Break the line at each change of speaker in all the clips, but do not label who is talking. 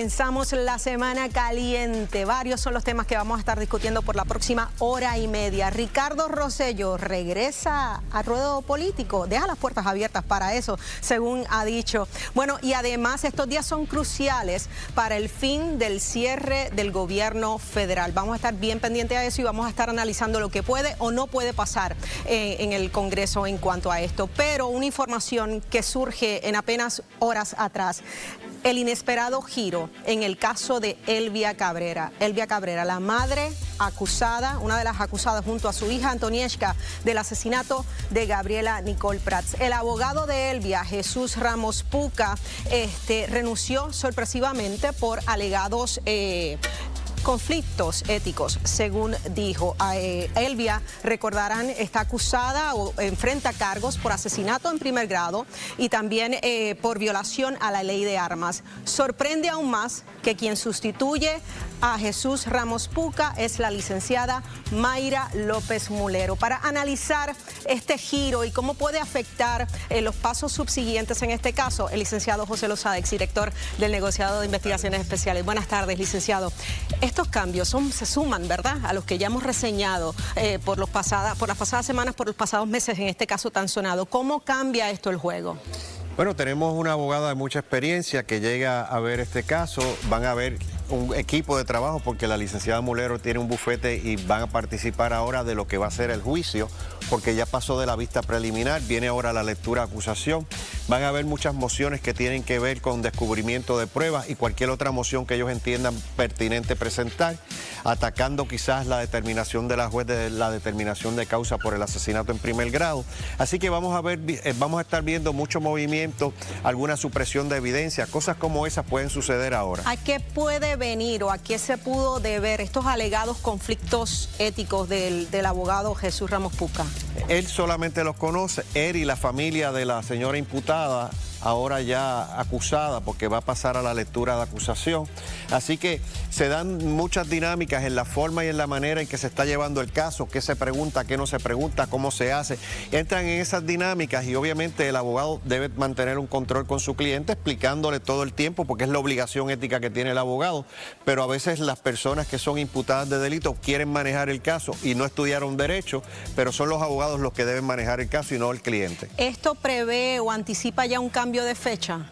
Comenzamos la semana caliente. Varios son los temas que vamos a estar discutiendo por la próxima hora y media. Ricardo Rosselló regresa al ruedo político. Deja las puertas abiertas para eso, según ha dicho. Bueno, y además estos días son cruciales para el fin del cierre del gobierno federal. Vamos a estar bien pendientes a eso y vamos a estar analizando lo que puede o no puede pasar en el Congreso en cuanto a esto. Pero una información que surge en apenas horas atrás. El inesperado giro en el caso de Elvia Cabrera. Elvia Cabrera, la madre acusada, una de las acusadas junto a su hija Antonieshka del asesinato de Gabriela Nicole Prats. El abogado de Elvia, Jesús Ramos Puca, renunció sorpresivamente por alegados conflictos éticos, según dijo. Elvia, recordarán, está acusada o enfrenta cargos por asesinato en primer grado y también por violación a la ley de armas. Sorprende aún más que quien sustituye a Jesús Ramos Puca es la licenciada Mayra López Mulero. Para analizar este giro y cómo puede afectar los pasos subsiguientes en este caso, el licenciado José Lozada, exdirector del Negociado de Investigaciones Especiales. Buenas tardes, licenciado. Estos cambios se suman, ¿verdad?, a los que ya hemos reseñado por las pasadas semanas, por los pasados meses, en este caso tan sonado. ¿Cómo cambia esto el juego?
Bueno, tenemos una abogada de mucha experiencia que llega a ver este caso. Van a ver un equipo de trabajo porque la licenciada Mulero tiene un bufete y van a participar ahora de lo que va a ser el juicio, porque ya pasó de la vista preliminar, viene ahora la lectura de acusación. Van a haber muchas mociones que tienen que ver con descubrimiento de pruebas y cualquier otra moción que ellos entiendan pertinente presentar, atacando quizás la determinación de la juez de la determinación de causa por el asesinato en primer grado. Así que vamos a estar viendo mucho movimiento, alguna supresión de evidencia, cosas como esas pueden suceder ahora.
¿A qué puede venir o a qué se pudo deber estos alegados conflictos éticos del abogado Jesús Ramos Puca?
Él solamente los conoce, él y la familia de la señora imputada, ahora ya acusada, porque va a pasar a la lectura de acusación. Así que se dan muchas dinámicas en la forma y en la manera en que se está llevando el caso, qué se pregunta, qué no se pregunta, cómo se hace. Entran en esas dinámicas y obviamente el abogado debe mantener un control con su cliente, explicándole todo el tiempo, porque es la obligación ética que tiene el abogado, pero a veces las personas que son imputadas de delito quieren manejar el caso y no estudiaron derecho, pero son los abogados los que deben manejar el caso y no el cliente.
¿Esto prevé o anticipa ya un cambio de fecha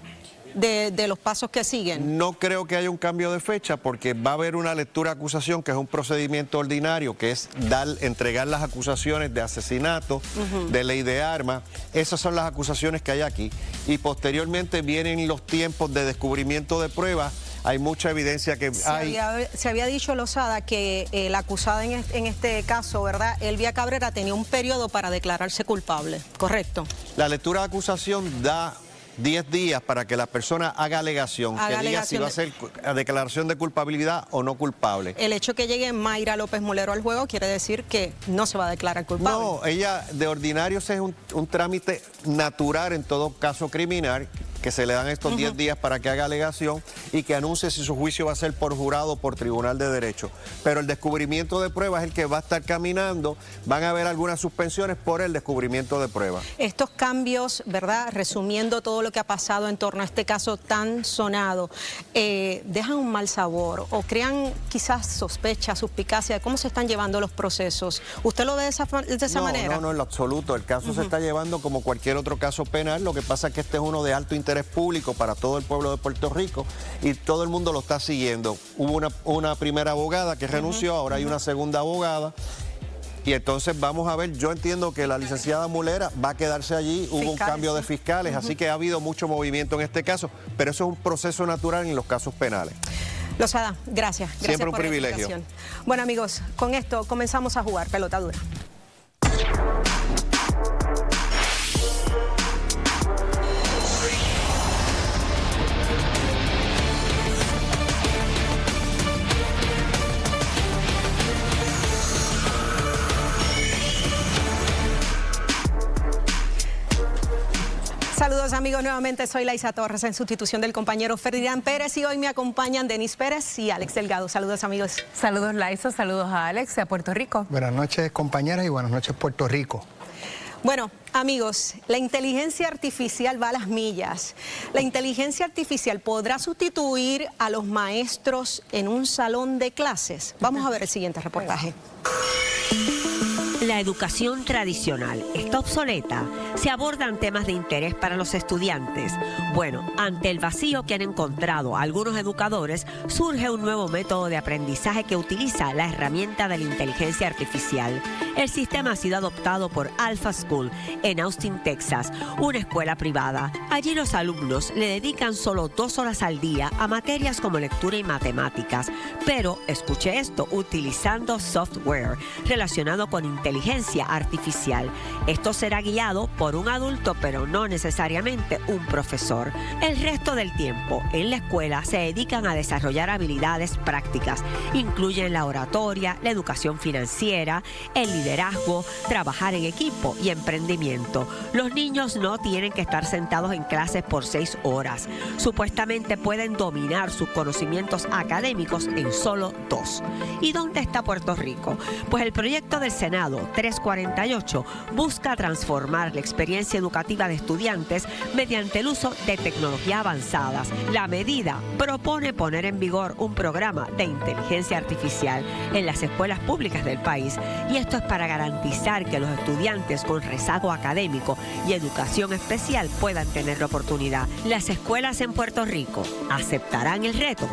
de los pasos que siguen?
No creo que haya un cambio de fecha porque va a haber una lectura de acusación que es un procedimiento ordinario, que es entregar las acusaciones de asesinato, de ley de armas. Esas son las acusaciones que hay aquí y posteriormente vienen los tiempos de descubrimiento de pruebas. Hay mucha evidencia que
se había dicho, Lozada, que la acusada en este caso, ¿verdad?, Elvia Cabrera, tenía un periodo para declararse culpable, ¿correcto?
La lectura de acusación da 10 días para que la persona haga alegación, que diga si va a ser declaración de culpabilidad o no culpable.
El hecho que llegue Mayra López Mulero al juego quiere decir que no se va a declarar culpable.
No, ella de ordinario es un trámite natural en todo caso criminal, que se le dan estos 10 días para que haga alegación y que anuncie si su juicio va a ser por jurado o por tribunal de derecho. Pero el descubrimiento de pruebas es el que va a estar caminando. Van a haber algunas suspensiones por el descubrimiento de pruebas.
Estos cambios, ¿verdad?, resumiendo todo lo que ha pasado en torno a este caso tan sonado, dejan un mal sabor o crean quizás sospechas, suspicacia de cómo se están llevando los procesos. ¿Usted lo ve de esa manera?
No, en lo absoluto. El caso se está llevando como cualquier otro caso penal. Lo que pasa es que este es uno de alto interés público para todo el pueblo de Puerto Rico y todo el mundo lo está siguiendo. Hubo una primera abogada que renunció, ahora hay una segunda abogada. Y entonces vamos a ver, yo entiendo que la licenciada Mulera va a quedarse allí, hubo un cambio de fiscales, así que ha habido mucho movimiento en este caso, pero eso es un proceso natural en los casos penales.
Lozada, gracias.
Siempre un privilegio.
Bueno, amigos, con esto comenzamos a jugar Pelota Dura. Saludos amigos, nuevamente soy Laisa Torres en sustitución del compañero Ferdinand Pérez y hoy me acompañan Denis Pérez y Alex Delgado. Saludos amigos.
Saludos Laisa, saludos a Alex y a Puerto Rico.
Buenas noches compañeras y buenas noches Puerto Rico.
Bueno, amigos, la inteligencia artificial va a las millas. ¿La inteligencia artificial podrá sustituir a los maestros en un salón de clases? Vamos a ver el siguiente reportaje.
La educación tradicional está obsoleta. Se abordan temas de interés para los estudiantes. Bueno, ante el vacío que han encontrado algunos educadores, surge un nuevo método de aprendizaje que utiliza la herramienta de la inteligencia artificial. El sistema ha sido adoptado por Alpha School en Austin, Texas, una escuela privada. Allí los alumnos le dedican solo 2 horas al día a materias como lectura y matemáticas, pero, escuche esto, utilizando software relacionado con inteligencia artificial. Esto será guiado por un adulto, pero no necesariamente un profesor. El resto del tiempo en la escuela se dedican a desarrollar habilidades prácticas. Incluyen la oratoria, la educación financiera, el liderazgo, trabajar en equipo y emprendimiento. Los niños no tienen que estar sentados en clases por 6 horas. Supuestamente pueden dominar sus conocimientos académicos en solo 2. ¿Y dónde está Puerto Rico? Pues el proyecto del Senado 348 busca transformar la experiencia educativa de estudiantes mediante el uso de tecnologías avanzadas. La medida propone poner en vigor un programa de inteligencia artificial en las escuelas públicas del país, y esto es para garantizar que los estudiantes con rezago académico y educación especial puedan tener la oportunidad. ¿Las escuelas en Puerto Rico aceptarán el reto?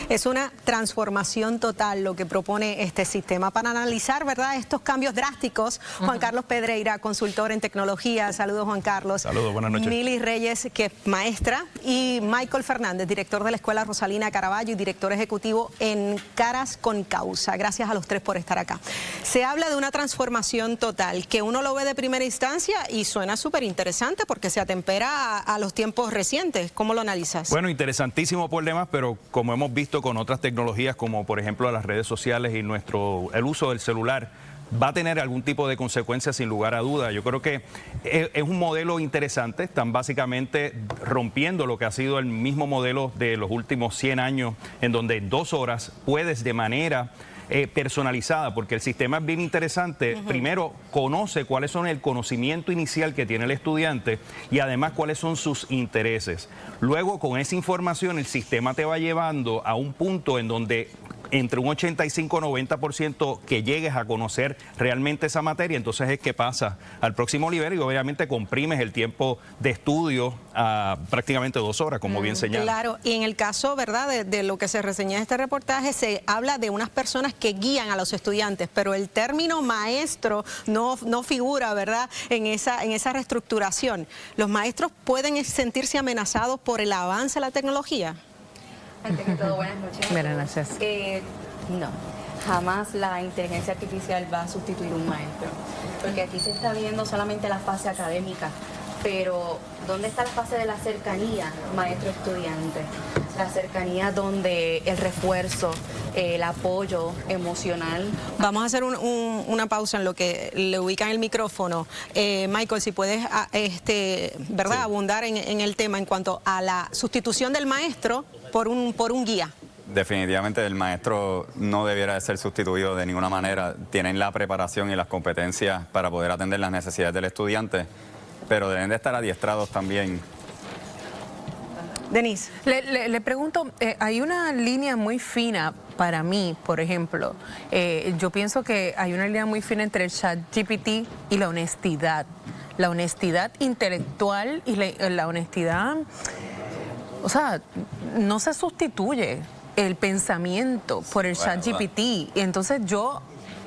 Es una transformación total lo que propone este sistema. Para analizar, ¿verdad?, estos cambios drásticos, Juan Carlos Pedreira, consultor en tecnología. Saludos, Juan Carlos.
Saludos, buenas noches.
Mili Reyes, que es maestra, y Michael Fernández, director de la Escuela Rosalina Caraballo y director ejecutivo en Caras con Causa. Gracias a los tres por estar acá. Se habla de una transformación total, que uno lo ve de primera instancia y suena súper interesante porque se atempera a los tiempos recientes. ¿Cómo lo analizas?
Bueno, interesantísimo por demás, pero como hemos visto con otras tecnologías como por ejemplo las redes sociales y el uso del celular, va a tener algún tipo de consecuencias sin lugar a duda. Yo creo que es un modelo interesante. Están básicamente rompiendo lo que ha sido el mismo modelo de los últimos 100 años, en donde en 2 horas puedes de manera personalizada, porque el sistema es bien interesante. Primero, conoce cuáles son el conocimiento inicial que tiene el estudiante y además cuáles son sus intereses. Luego, con esa información, el sistema te va llevando a un punto en donde entre un 85-90% que llegues a conocer realmente esa materia, entonces es que pasa al próximo nivel y obviamente comprimes el tiempo de estudio a prácticamente 2 horas, como bien señala.
Claro, y en el caso, ¿verdad?, de lo que se reseña en este reportaje, se habla de unas personas que guían a los estudiantes, pero el término maestro no figura, ¿verdad?, en esa reestructuración. ¿Los maestros pueden sentirse amenazados por el avance de la tecnología?
Antes que todo, buenas noches.
Buenas noches.
No, jamás la inteligencia artificial va a sustituir un maestro, porque aquí se está viendo solamente la fase académica, pero ¿dónde está la fase de la cercanía maestro-estudiante? La cercanía donde el refuerzo, el apoyo emocional.
Vamos a hacer una pausa en lo que le ubican el micrófono. Michael, si puedes ¿verdad?,
Sí,
abundar en el tema en cuanto a la sustitución del maestro por un guía.
definitivamente el maestro no debiera de ser sustituido de ninguna manera. Tienen la preparación y las competencias para poder atender las necesidades del estudiante, pero deben de estar adiestrados también.
Denise.
Le pregunto, hay una línea muy fina para mí, por ejemplo. Yo pienso que hay una línea muy fina entre el ChatGPT y la honestidad. La honestidad intelectual y la honestidad, o sea, no se sustituye el pensamiento por el ChatGPT. Y entonces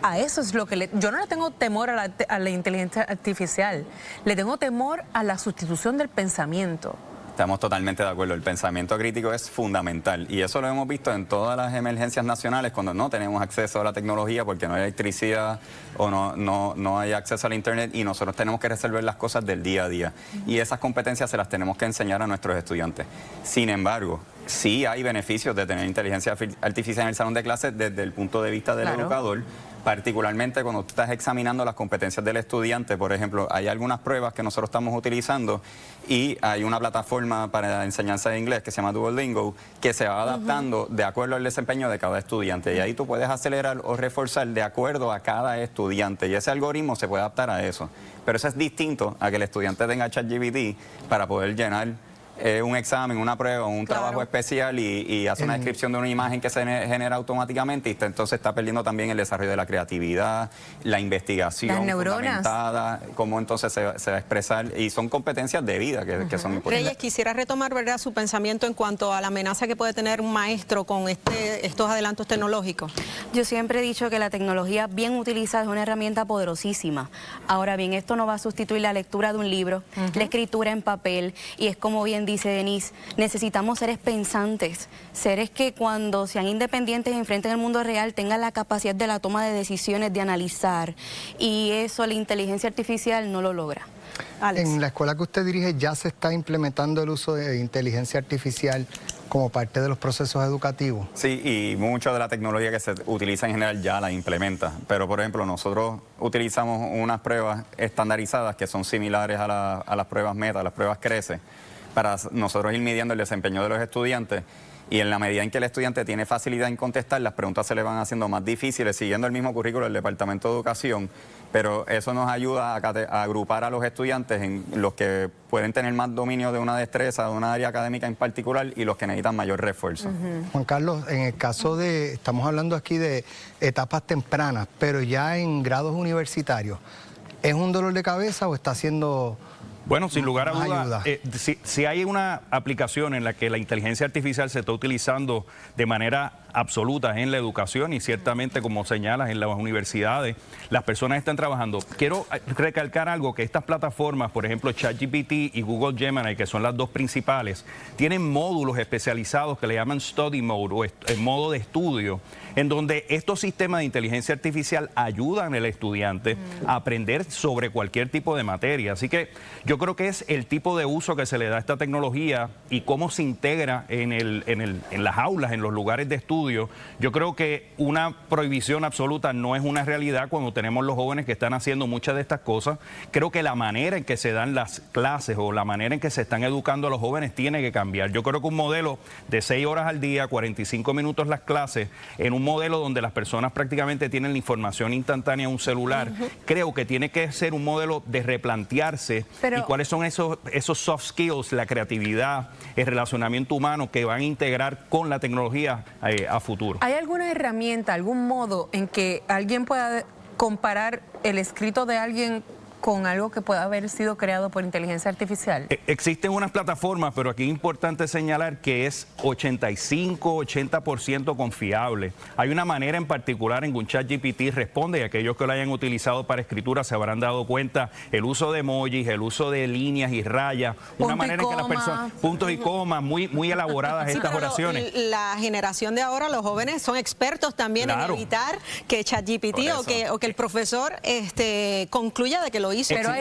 a eso es lo que yo no le tengo temor a la inteligencia artificial, le tengo temor a la sustitución del pensamiento.
Estamos totalmente de acuerdo, el pensamiento crítico es fundamental y eso lo hemos visto en todas las emergencias nacionales cuando no tenemos acceso a la tecnología porque no hay electricidad o no hay acceso al internet y nosotros tenemos que resolver las cosas del día a día y esas competencias se las tenemos que enseñar a nuestros estudiantes. Sin embargo, sí hay beneficios de tener inteligencia artificial en el salón de clases desde el punto de vista del educador, particularmente cuando tú estás examinando las competencias del estudiante. Por ejemplo, hay algunas pruebas que nosotros estamos utilizando y hay una plataforma para enseñanza de inglés que se llama Duolingo que se va adaptando de acuerdo al desempeño de cada estudiante, y ahí tú puedes acelerar o reforzar de acuerdo a cada estudiante, y ese algoritmo se puede adaptar a eso. Pero eso es distinto a que el estudiante tenga ChatGPT para poder llenar un examen, una prueba, un trabajo especial y hace una descripción de una imagen que se genera automáticamente, y entonces está perdiendo también el desarrollo de la creatividad, la investigación,
las neuronas
fundamentada, cómo entonces se va a expresar, y son competencias de vida que son importantes.
Reyes, quisiera retomar, ¿verdad?, su pensamiento en cuanto a la amenaza que puede tener un maestro con estos adelantos tecnológicos.
Yo siempre he dicho que la tecnología bien utilizada es una herramienta poderosísima. Ahora bien, esto no va a sustituir la lectura de un libro, la escritura en papel, y es como bien dice Denise, necesitamos seres pensantes, seres que cuando sean independientes enfrenten el mundo real tengan la capacidad de la toma de decisiones, de analizar, y eso la inteligencia artificial no lo logra.
Alex.
En la escuela que usted dirige ya se está implementando el uso de inteligencia artificial como parte de los procesos educativos.
Sí, y mucha de la tecnología que se utiliza en general ya la implementa, pero por ejemplo nosotros utilizamos unas pruebas estandarizadas que son similares a las pruebas Meta, a las pruebas CRECE, para nosotros ir midiendo el desempeño de los estudiantes, y en la medida en que el estudiante tiene facilidad en contestar, las preguntas se le van haciendo más difíciles, siguiendo el mismo currículo del Departamento de Educación, pero eso nos ayuda a agrupar a los estudiantes en los que pueden tener más dominio de una destreza, de una área académica en particular, y los que necesitan mayor refuerzo.
Juan Carlos, en el caso de, estamos hablando aquí de etapas tempranas, pero ya en grados universitarios, ¿es un dolor de cabeza o está haciendo...
Bueno, sin lugar a duda, si hay una aplicación en la que la inteligencia artificial se está utilizando de manera absoluta en la educación, y ciertamente, como señalas, en las universidades, las personas están trabajando. Quiero recalcar algo, que estas plataformas, por ejemplo, ChatGPT y Google Gemini, que son las dos principales, tienen módulos especializados que le llaman Study Mode o el modo de estudio, en donde estos sistemas de inteligencia artificial ayudan al estudiante a aprender sobre cualquier tipo de materia. Así que yo creo que es el tipo de uso que se le da a esta tecnología y cómo se integra en las aulas, en los lugares de estudio. Yo creo que una prohibición absoluta no es una realidad cuando tenemos los jóvenes que están haciendo muchas de estas cosas. Creo que la manera en que se dan las clases o la manera en que se están educando a los jóvenes tiene que cambiar. Yo creo que un modelo de 6 horas al día, 45 minutos las clases, en un modelo donde las personas prácticamente tienen la información instantánea en un celular, creo que tiene que ser un modelo de replantearse y cuáles son esos soft skills, la creatividad, el relacionamiento humano que van a integrar con la tecnología a futuro.
¿Hay alguna herramienta, algún modo en que alguien pueda comparar el escrito de alguien con algo que pueda haber sido creado por inteligencia artificial?
Existen unas plataformas, pero aquí es importante señalar que es 85-80% confiable. Hay una manera en particular en que un ChatGPT responde, y aquellos que lo hayan utilizado para escritura se habrán dado cuenta, el uso de emojis, el uso de líneas y rayas, una manera en que las personas, puntos y comas, muy elaboradas estas oraciones.
La generación de ahora, los jóvenes, son expertos también en evitar que ChatGPT o que el profesor concluya de que lo hizo.
Pero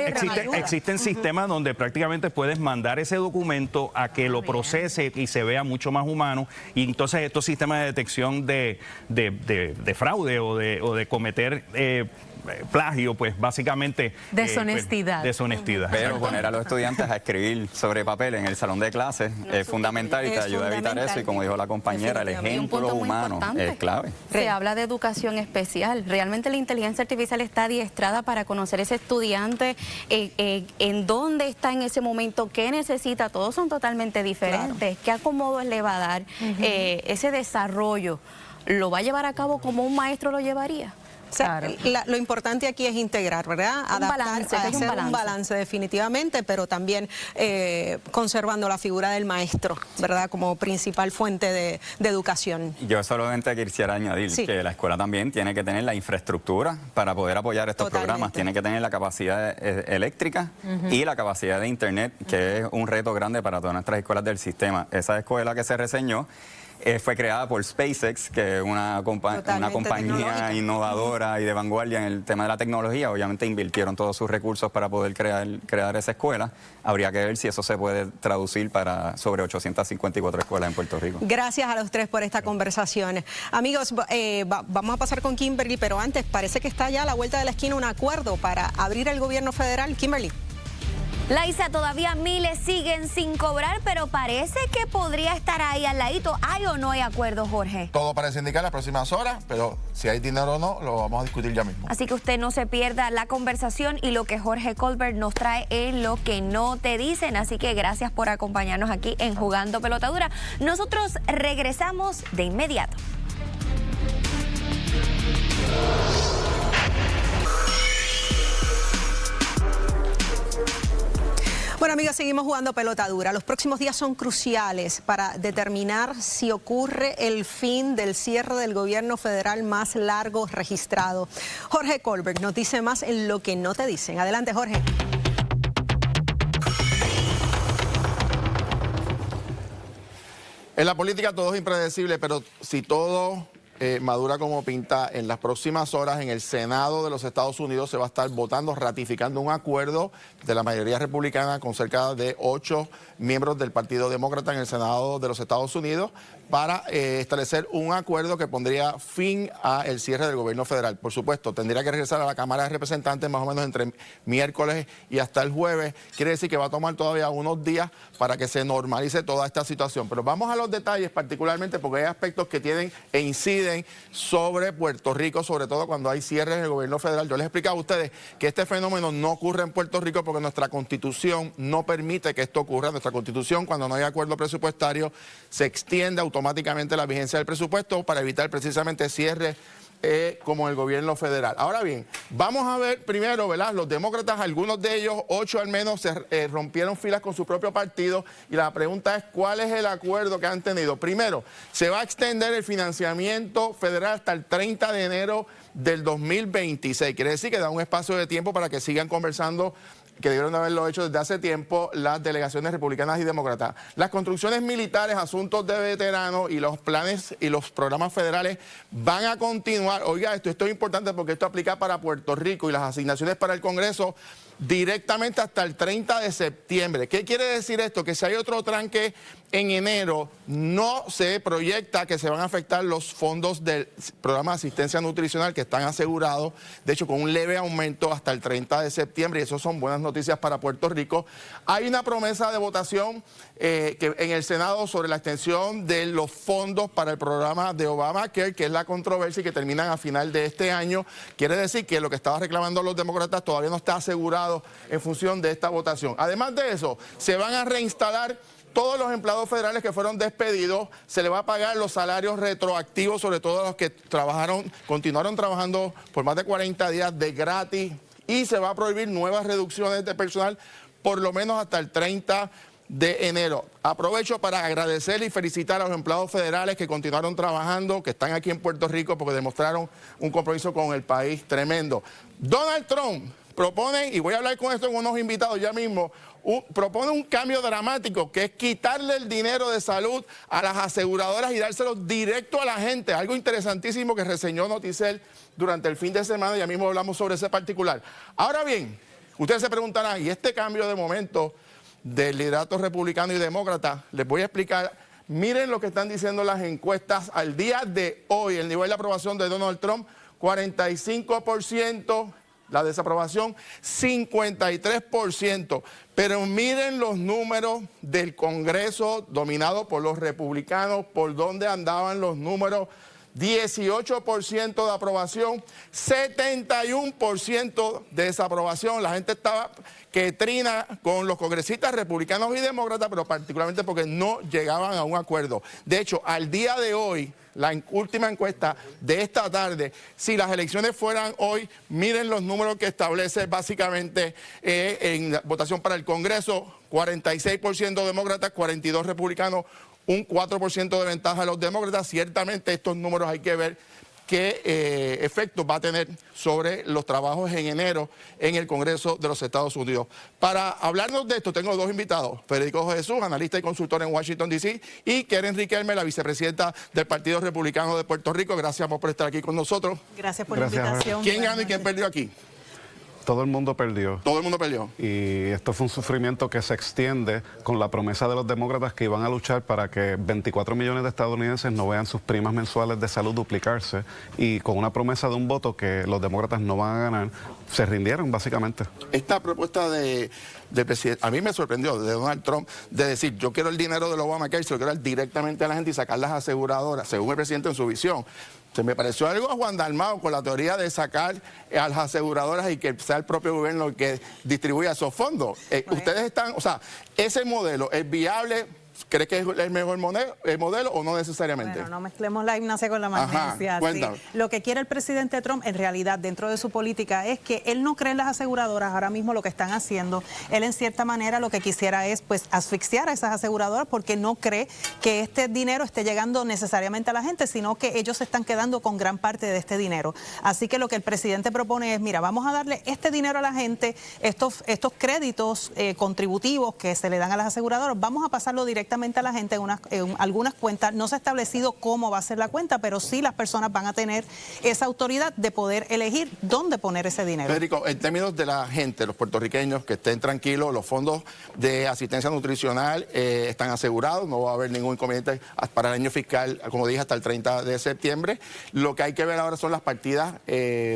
existen sistemas donde prácticamente puedes mandar ese documento a que lo procese y se vea mucho más humano, y entonces estos sistemas de detección de fraude o de cometer plagio, pues básicamente
deshonestidad.
Deshonestidad.
Pero poner a los estudiantes a escribir sobre papel en el salón de clases es fundamental y te ayuda a evitar eso, y como dijo la compañera, el ejemplo humano es clave.
Se habla de educación especial. Realmente la inteligencia artificial está adiestrada para conocer ese estudiante, en dónde está en ese momento, qué necesita. Todos son totalmente diferentes. Qué acomodos le va a dar. Ese desarrollo lo va a llevar a cabo como un maestro lo llevaría.
O sea, lo importante aquí es integrar, ¿verdad? Hacer un balance definitivamente, pero también conservando la figura del maestro, ¿verdad? Como principal fuente de educación.
Yo solamente quisiera añadir que la escuela también tiene que tener la infraestructura para poder apoyar estos programas. Tiene que tener la capacidad eléctrica y la capacidad de internet, que es un reto grande para todas nuestras escuelas del sistema. Esa escuela que se reseñó Fue creada por SpaceX, que es una compañía
tecnológica.
innovadora y de vanguardia en el tema de la tecnología. Obviamente invirtieron todos sus recursos para poder crear esa escuela. Habría que ver si eso se puede traducir para sobre 854 escuelas en Puerto Rico.
Gracias a los tres por esta conversación. Amigos, vamos a pasar con Kimberly, pero antes parece que está ya a la vuelta de la esquina un acuerdo para abrir el gobierno federal. Kimberly.
Laisa, todavía miles siguen sin cobrar, pero parece que podría estar ahí al ladito. ¿Hay o no hay acuerdo, Jorge?
Todo parece indicar las próximas horas, pero si hay dinero o no, lo vamos a discutir ya mismo.
Así que usted no se pierda la conversación y lo que Jorge Colbert nos trae en Lo que no te dicen. Así que gracias por acompañarnos aquí en Jugando Pelota Dura. Nosotros regresamos de inmediato.
Bueno, amigos, seguimos jugando pelota dura. Los próximos días son cruciales para determinar si ocurre el fin del cierre del gobierno federal más largo registrado. Jorge Colbert nos dice más en Lo que no te dicen. Adelante, Jorge.
En la política todo es impredecible, pero si todo madura como pinta, en las próximas horas en el Senado de los Estados Unidos se va a estar votando, ratificando un acuerdo de la mayoría republicana con cerca de 8 miembros del Partido Demócrata en el Senado de los Estados Unidos para establecer un acuerdo que pondría fin al cierre del gobierno federal. Por supuesto, tendría que regresar a la Cámara de Representantes más o menos entre miércoles y hasta el jueves. Quiere decir que va a tomar todavía unos días para que se normalice toda esta situación. Pero vamos a los detalles particularmente porque hay aspectos que tienen e inciden sobre Puerto Rico, sobre todo cuando hay cierres en el gobierno federal. Yo les he explicado a ustedes que este fenómeno no ocurre en Puerto Rico porque nuestra Constitución no permite que esto ocurra. Nuestra Constitución, cuando no hay acuerdo presupuestario, se extiende automáticamente la vigencia del presupuesto para evitar precisamente cierres como el gobierno federal. Ahora bien, vamos a ver primero, ¿verdad? Los demócratas, algunos de ellos, 8 al menos, se rompieron filas con su propio partido y la pregunta es ¿cuál es el acuerdo que han tenido? Primero, se va a extender el financiamiento federal hasta el 30 de enero del 2026. Quiere decir que da un espacio de tiempo para que sigan conversando, que debieron de haberlo hecho desde hace tiempo las delegaciones republicanas y demócratas. Las construcciones militares, asuntos de veteranos y los planes y los programas federales van a continuar. Oiga, esto es importante porque esto aplica para Puerto Rico y las asignaciones para el Congreso directamente hasta el 30 de septiembre. ¿Qué quiere decir esto? Que si hay otro tranque en enero, no se proyecta que se van a afectar los fondos del programa de asistencia nutricional que están asegurados, de hecho con un leve aumento hasta el 30 de septiembre, y eso son buenas noticias para Puerto Rico. Hay una promesa de votación que en el Senado sobre la extensión de los fondos para el programa de Obamacare, que es la controversia y que terminan a final de este año. Quiere decir que lo que estaban reclamando los demócratas todavía no está asegurado en función de esta votación. Además de eso, se van a reinstalar todos los empleados federales que fueron despedidos, se les va a pagar los salarios retroactivos, sobre todo a los que continuaron trabajando por más de 40 días de gratis, y se va a prohibir nuevas reducciones de personal por lo menos hasta el 30 de enero. Aprovecho para agradecer y felicitar a los empleados federales que continuaron trabajando, que están aquí en Puerto Rico porque demostraron un compromiso con el país tremendo. Donald Trump propone, y voy a hablar con esto con unos invitados ya mismo, propone un cambio dramático que es quitarle el dinero de salud a las aseguradoras y dárselo directo a la gente. Algo interesantísimo que reseñó Noticel durante el fin de semana, ya mismo hablamos sobre ese particular. Ahora bien, ustedes se preguntarán, ¿y este cambio de momento del liderato republicano y demócrata? Les voy a explicar. Miren lo que están diciendo las encuestas al día de hoy. El nivel de aprobación de Donald Trump, 45%. La desaprobación, 53%. Pero miren los números del Congreso dominado por los republicanos, por dónde andaban los números. 18% de aprobación, 71% de desaprobación. La gente estaba que trina con los congresistas republicanos y demócratas, pero particularmente porque no llegaban a un acuerdo. De hecho, al día de hoy, la última encuesta de esta tarde, si las elecciones fueran hoy, miren los números que establece básicamente en la votación para el Congreso: 46% demócratas, 42 republicanos, un 4% de ventaja a los demócratas. Ciertamente estos números hay que ver qué efectos va a tener sobre los trabajos en enero en el Congreso de los Estados Unidos. Para hablarnos de esto tengo dos invitados, Federico Jesús, analista y consultor en Washington, D.C., y Keren Riquelme, la vicepresidenta del Partido Republicano de Puerto Rico. Gracias por estar aquí con nosotros.
Gracias por la invitación.
¿Quién ganó y quién perdió aquí?
Todo el mundo perdió.
Todo el mundo perdió.
Y esto fue un sufrimiento que se extiende con la promesa de los demócratas que iban a luchar para que 24 millones de estadounidenses no vean sus primas mensuales de salud duplicarse, y con una promesa de un voto que los demócratas no van a ganar, se rindieron básicamente.
Esta propuesta de presidente, a mí me sorprendió, de Donald Trump, de decir, yo quiero el dinero del Obamacare, se lo quiero dar directamente a la gente y sacar las aseguradoras, según el presidente en su visión. Se me pareció algo a Juan Dalmau con la teoría de sacar a las aseguradoras y que sea el propio gobierno el que distribuya esos fondos. Ustedes están, o sea, ese modelo es viable. ¿Cree que es el mejor modelo o no necesariamente?
Bueno, no mezclemos la gimnasia con la magnesia. Sí. Lo que quiere el presidente Trump, en realidad, dentro de su política, es que él no cree en las aseguradoras. Ahora mismo lo que están haciendo, él en cierta manera lo que quisiera es pues asfixiar a esas aseguradoras, porque no cree que este dinero esté llegando necesariamente a la gente, sino que ellos se están quedando con gran parte de este dinero. Así que lo que el presidente propone es, mira, vamos a darle este dinero a la gente, estos créditos contributivos que se le dan a las aseguradoras, vamos a pasarlo directamente a la gente en algunas cuentas. No se ha establecido cómo va a ser la cuenta, pero sí las personas van a tener esa autoridad de poder elegir dónde poner ese dinero.
Federico, en términos de la gente, los puertorriqueños, que estén tranquilos, los fondos de asistencia nutricional están asegurados, no va a haber ningún inconveniente para el año fiscal, como dije, hasta el 30 de septiembre. Lo que hay que ver ahora son las partidas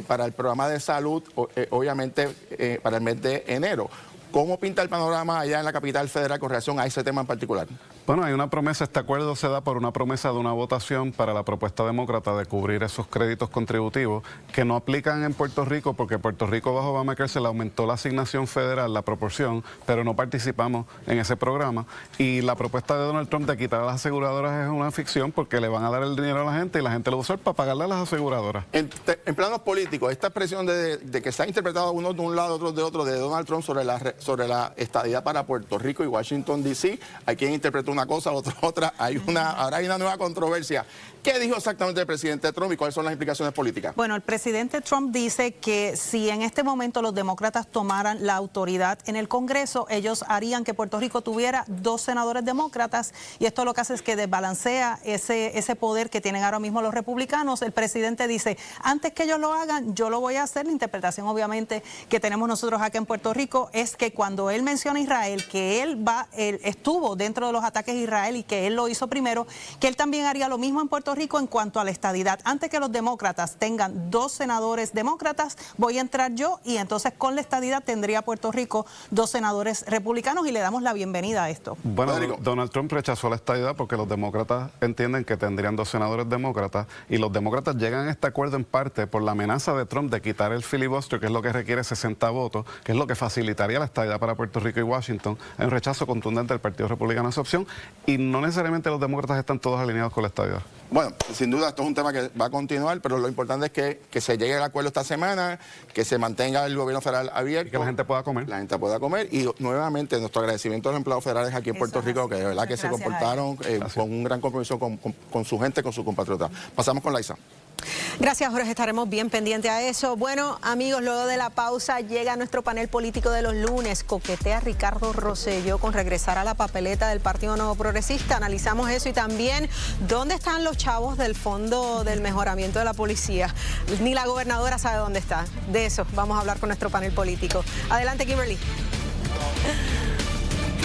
para el programa de salud, obviamente para el mes de enero. ¿Cómo pinta el panorama allá en la capital federal con relación a ese tema en particular?
Bueno, hay una promesa, este acuerdo se da por una promesa de una votación para la propuesta demócrata de cubrir esos créditos contributivos que no aplican en Puerto Rico, porque Puerto Rico bajo Obamacare se le aumentó la asignación federal, la proporción, pero no participamos en ese programa. Y la propuesta de Donald Trump de quitar a las aseguradoras es una ficción, porque le van a dar el dinero a la gente y la gente lo va a usar para pagarle a las aseguradoras.
En planos políticos, esta expresión de que se ha interpretado unos de un lado, otros de otro, de Donald Trump sobre la estadidad para Puerto Rico y Washington, D.C., hay quien interpretó una cosa, otro otra, ahora hay una nueva controversia. ¿Qué dijo exactamente el presidente Trump y cuáles son las implicaciones políticas?
Bueno, el presidente Trump dice que si en este momento los demócratas tomaran la autoridad en el Congreso, ellos harían que Puerto Rico tuviera 2 senadores demócratas, y esto lo que hace es que desbalancea ese poder que tienen ahora mismo los republicanos. El presidente dice, antes que ellos lo hagan, yo lo voy a hacer. La interpretación obviamente que tenemos nosotros acá en Puerto Rico es que cuando él menciona a Israel, que él estuvo dentro de los ataques a Israel y que él lo hizo primero, que él también haría lo mismo en Puerto Rico en cuanto a la estadidad. Antes que los demócratas tengan 2 senadores demócratas, voy a entrar yo, y entonces con la estadidad tendría Puerto Rico 2 senadores republicanos, y le damos la bienvenida a esto.
Bueno, Donald Trump rechazó la estadidad porque los demócratas entienden que tendrían 2 senadores demócratas, y los demócratas llegan a este acuerdo en parte por la amenaza de Trump de quitar el filibuster, que es lo que requiere 60 votos, que es lo que facilitaría la estadidad para Puerto Rico y Washington. Hay un rechazo contundente del Partido Republicano a esa opción, y no necesariamente los demócratas están todos alineados con la estadidad.
Bueno, sin duda esto es un tema que va a continuar, pero lo importante es que se llegue al acuerdo esta semana, que se mantenga el gobierno federal abierto.
Y que la gente pueda comer.
La gente pueda comer, y nuevamente nuestro agradecimiento a los empleados federales aquí en Puerto Rico, que de verdad que se comportaron con un gran compromiso con su gente, con sus compatriotas. Pasamos con Laisa.
Gracias, Jorge, estaremos bien pendientes a eso. Bueno, amigos, luego de la pausa llega nuestro panel político de los lunes. Coquetea Ricardo Rosselló con regresar a la papeleta del Partido Nuevo Progresista. Analizamos eso, y también dónde están los chavos del Fondo del Mejoramiento de la Policía. Ni la gobernadora sabe dónde está. De eso vamos a hablar con nuestro panel político. Adelante, Kimberly.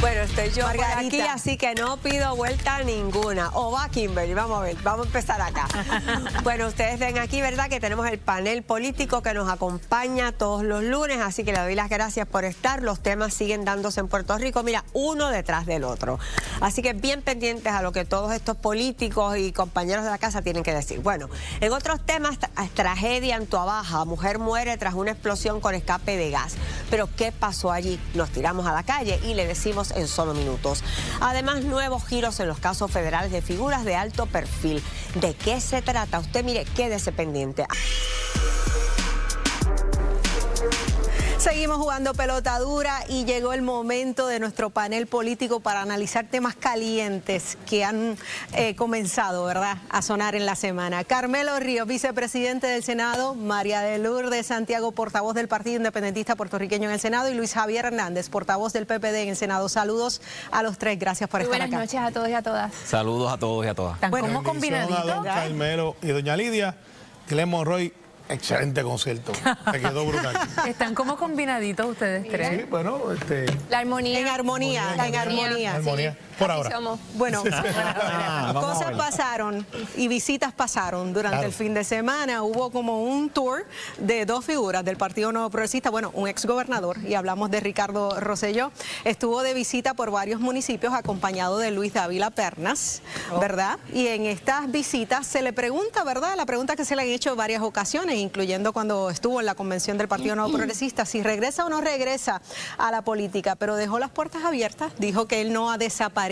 Bueno, estoy yo por
Margarita.
aquí, así que no pido vuelta ninguna. O va Kimberly, vamos a ver, vamos a empezar acá. Bueno, ustedes ven aquí, ¿verdad?, que tenemos el panel político que nos acompaña todos los lunes, así que le doy las gracias por estar. Los temas siguen dándose en Puerto Rico, mira, uno detrás del otro. Así que bien pendientes a lo que todos estos políticos y compañeros de la casa tienen que decir. Bueno, en otros temas, tragedia en Tuabaja. Mujer muere tras una explosión con escape de gas. Pero ¿qué pasó allí? Nos tiramos a la calle y le decimos en solo minutos. Además, nuevos giros en los casos federales de figuras de alto perfil. ¿De qué se trata? Usted, mire, quédese pendiente.
Seguimos jugando pelota dura y llegó el momento de nuestro panel político para analizar temas calientes que han comenzado, ¿verdad?, a sonar en la semana. Carmelo Ríos, vicepresidente del Senado, María de Lourdes Santiago, portavoz del Partido Independentista Puertorriqueño en el Senado, y Luis Javier Hernández, portavoz del PPD en el Senado. Saludos a los tres, gracias por estar acá.
Buenas noches a todos y a todas.
Saludos a todos y a todas.
¿Están como combinaditos?
A don Carmelo y doña Lidia. Glenn Monroy, excelente concierto. Me quedó brutal.
Están como combinaditos ustedes tres.
Sí, bueno,
La armonía.
En armonía, en armonía.
armonía. Por ahora.
Bueno, cosas pasaron y visitas pasaron durante el fin de semana. Hubo como un tour de dos figuras del Partido Nuevo Progresista, bueno, un exgobernador, y hablamos de Ricardo Rosselló. Estuvo de visita por varios municipios acompañado de Luis Dávila Pernas, ¿verdad? Y en estas visitas se le pregunta, ¿verdad?, la pregunta que se le han hecho en varias ocasiones, incluyendo cuando estuvo en la convención del Partido Nuevo Progresista, si regresa o no regresa a la política, pero dejó las puertas abiertas, dijo que él no ha desaparecido,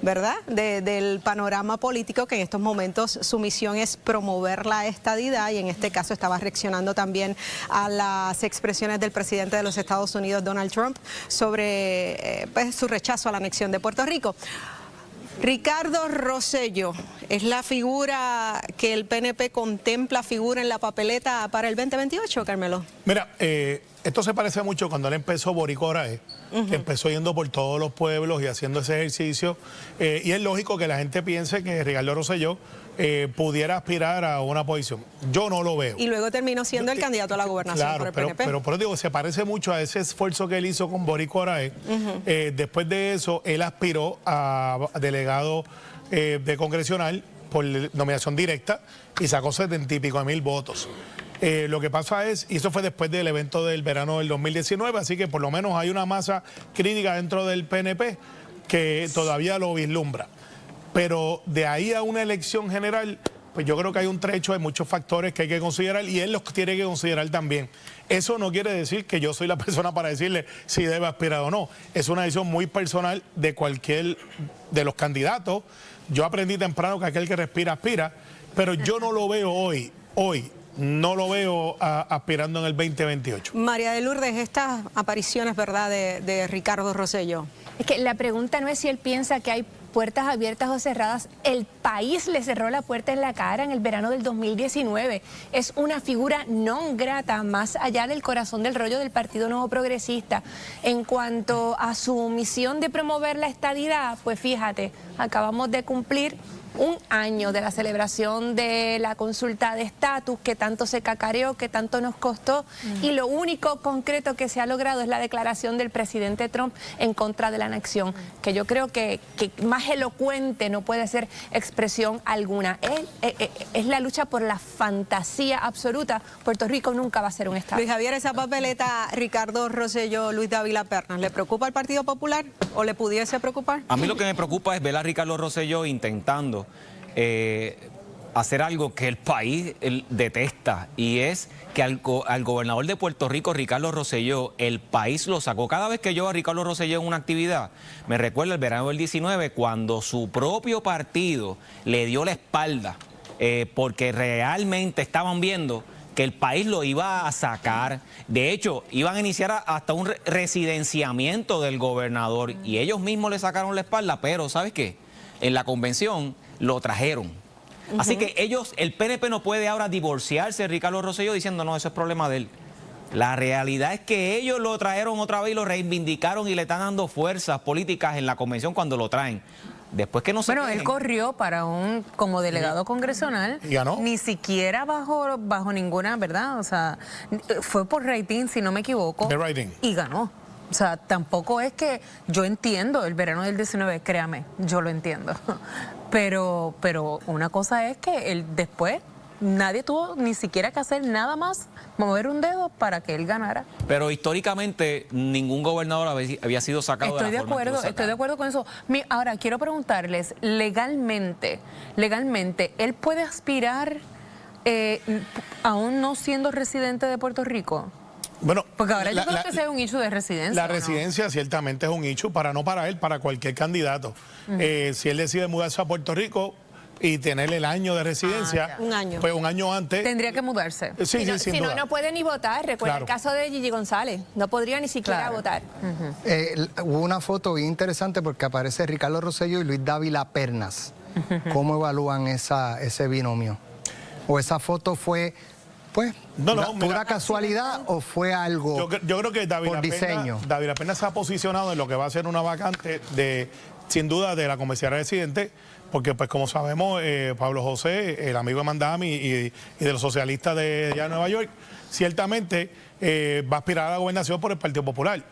¿verdad?, del panorama político, que en estos momentos su misión es promover la estadidad, y en este caso estaba reaccionando también a las expresiones del presidente de los Estados Unidos, Donald Trump, sobre pues, su rechazo a la anexión de Puerto Rico. Ricardo Rosselló, ¿es la figura que el PNP contempla figura en la papeleta para el 2028, Carmelo?
Mira, esto se parece mucho cuando él empezó Boricua Arae, que empezó yendo por todos los pueblos y haciendo ese ejercicio. Y es lógico que la gente piense que Ricardo Rosselló pudiera aspirar a una posición. Yo no lo veo.
Y luego terminó siendo el candidato a la gobernación por el PNP.
Pero por eso digo, se parece mucho a ese esfuerzo que él hizo con Boricua Arae. Después de eso, él aspiró a delegado de congresional por nominación directa y sacó 70 y pico mil votos. Lo que pasa es, y eso fue después del evento del verano del 2019, así que por lo menos hay una masa crítica dentro del PNP que todavía lo vislumbra. Pero de ahí a una elección general, pues yo creo que hay un trecho, hay muchos factores que hay que considerar y él los tiene que considerar también. Eso no quiere decir que yo soy la persona para decirle si debe aspirar o no. Es una decisión muy personal de cualquier de los candidatos. Yo aprendí temprano que aquel que respira, aspira, pero yo no lo veo hoy. No lo veo aspirando en el 2028.
María de Lourdes, estas apariciones, ¿verdad?, de Ricardo Rosselló.
Es que la pregunta no es si él piensa que hay puertas abiertas o cerradas. El país le cerró la puerta en la cara en el verano del 2019. Es una figura non grata, más allá del corazón del rollo del Partido Nuevo Progresista. En cuanto a su misión de promover la estadidad, pues fíjate, acabamos de cumplir un año de la celebración de la consulta de estatus que tanto se cacareó, que tanto nos costó, y lo único concreto que se ha logrado es la declaración del presidente Trump en contra de la anexión, que yo creo que más elocuente no puede ser expresión alguna. Es la lucha por la fantasía absoluta. Puerto Rico nunca va a ser un estado.
Luis Javier, esa papeleta, Ricardo Rosselló, Luis Dávila Pernas, ¿le preocupa al Partido Popular o le pudiese preocupar?
A mí lo que me preocupa es ver a Ricardo Rosselló intentando hacer algo que el país detesta, y es que al gobernador de Puerto Rico, Ricardo Rosselló, el país lo sacó. Cada vez que yo a Ricardo Rosselló en una actividad, me recuerda el verano del 19, cuando su propio partido le dio la espalda porque realmente estaban viendo que el país lo iba a sacar. De hecho, iban a iniciar hasta un residenciamiento del gobernador, y ellos mismos le sacaron la espalda, pero ¿sabes qué? En la convención lo trajeron. Así que el PNP no puede ahora divorciarse de Ricardo Rosselló diciendo, no, eso es problema de él. La realidad es que ellos lo trajeron otra vez y lo reivindicaron y le están dando fuerzas políticas en la convención cuando lo traen. Después que no se
Bueno, él corrió para como delegado congresional.
¿Y ganó?
Ni siquiera bajo ninguna, ¿verdad? O sea, fue por rating, si no me equivoco.
De rating.
Y ganó. O sea, tampoco es que yo entiendo el verano del 19, créame, yo lo entiendo. Pero una cosa es que él después nadie tuvo ni siquiera que hacer nada más, mover un dedo para que él ganara.
Pero históricamente ningún gobernador había sido sacado de la forma que lo sacaron.
Estoy de acuerdo con eso. Ahora, quiero preguntarles, legalmente, ¿él puede aspirar aún no siendo residente de Puerto Rico?
Bueno,
porque ahora yo creo que sea un issue de residencia.
La residencia ciertamente es un issue, para cualquier candidato. Si él decide mudarse a Puerto Rico, y tener el año de residencia.
Un año.
Pues un año antes.
Tendría que mudarse.
Sí, sí, sin duda.
No puede ni votar. Recuerda el caso de Gigi González. No podría ni siquiera votar.
Hubo una foto bien interesante porque aparece Ricardo Rosselló y Luis Dávila Pernas. ¿Cómo evalúan ese binomio? ¿O esa foto fue, pues, pura casualidad o fue algo
yo creo que
por diseño?
Dávila Pernas se ha posicionado en lo que va a ser una vacante sin duda, de la comisaría residente, porque pues como sabemos, Pablo José, el amigo de Mandami y de los socialistas de allá de Nueva York, ciertamente va a aspirar a la gobernación por el Partido Popular.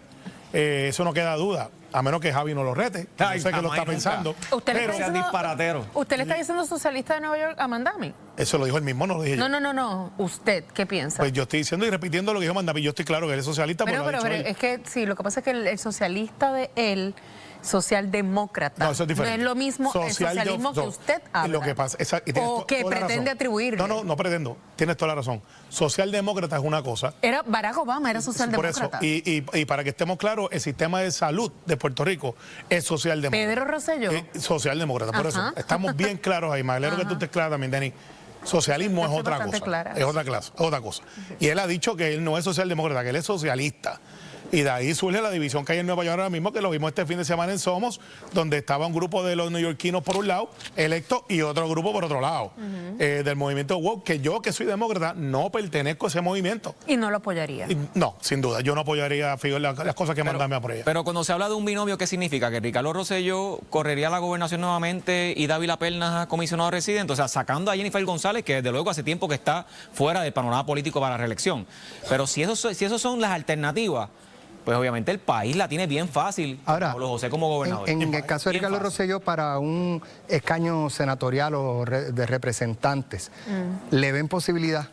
Eso no queda duda, a menos que Javi no lo rete. Yo sé que lo está pensando.
¿Usted le
pero
está diciendo, ¿usted le está diciendo socialista de Nueva York a Mandami?
Eso lo dijo él mismo, no lo dije yo.
No. ¿Usted qué piensa?
Pues yo estoy diciendo y repitiendo lo que dijo Mandami. Yo estoy claro que él es socialista,
pero es que sí, lo que pasa es que el socialista de él, socialdemócrata,
no, eso es diferente.
No es lo mismo el socialismo que usted habla.
Lo que pasa,
o que pretende atribuirle.
No pretendo. Tienes toda la razón. Socialdemócrata es una cosa.
Era Barack Obama, era socialdemócrata.
Por eso, y para que estemos claros, el sistema de salud de Puerto Rico es socialdemócrata.
Pedro Rosselló.
Socialdemócrata, por eso. Estamos bien claros ahí. Me alegro que tú estés clara también, Denis. Socialismo es otra cosa. Es otra cosa. Y él ha dicho que él no es socialdemócrata, que él es socialista. Y de ahí surge la división que hay en Nueva York ahora mismo, que lo vimos este fin de semana en Somos, donde estaba un grupo de los neoyorquinos por un lado, electos, y otro grupo por otro lado, del movimiento woke, que yo, que soy demócrata, no pertenezco a ese movimiento.
¿Y no lo apoyaría?
No, sin duda, yo no apoyaría las cosas que Mandami apoya.
Pero cuando se habla de un binomio, ¿qué significa? ¿Que Ricardo Rosselló correría a la gobernación nuevamente y Dávila Pernas a comisionado residente? O sea, sacando a Jennifer González, que desde luego hace tiempo que está fuera del panorama político para la reelección. Pero si esos son las alternativas, pues obviamente el país la tiene bien fácil.
Ahora,
Pablo José como gobernador.
En el caso de Ricardo Rosselló, para un escaño senatorial o de representantes, ¿le ven posibilidad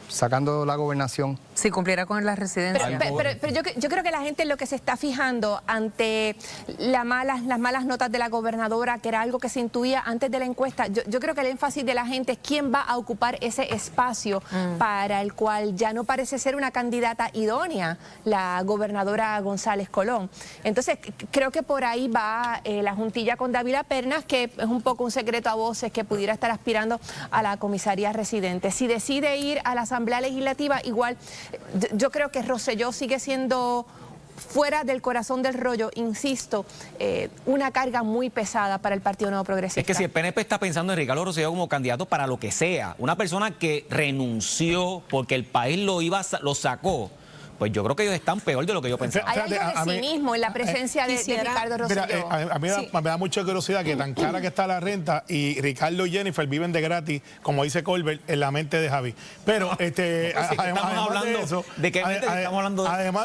sacando la gobernación?
Si cumpliera con la residencia.
Pero yo creo que la gente lo que se está fijando ante las malas notas de la gobernadora, que era algo que se intuía antes de la encuesta, yo creo que el énfasis de la gente es quién va a ocupar ese espacio para el cual ya no parece ser una candidata idónea la gobernadora González Colón. Entonces, creo que por ahí va la juntilla con Dávila Pernas, que es un poco un secreto a voces que pudiera estar aspirando a la comisaría residente. Si decide ir a la Asamblea Legislativa, igual yo creo que Rosselló sigue siendo, fuera del corazón del rollo, insisto, una carga muy pesada para el Partido Nuevo Progresista.
Es que si el PNP está pensando en Ricardo Rosselló como candidato para lo que sea, una persona que renunció porque el país lo sacó, pues yo creo que ellos están peor de lo que yo pensaba.
Hay algo de cinismo en la presencia de Ricardo Rosselló.
Mira, a mí me da mucha curiosidad que tan cara que está la renta y Ricardo y Jennifer viven de gratis, como dice Colbert, en la mente de Javi. Pero además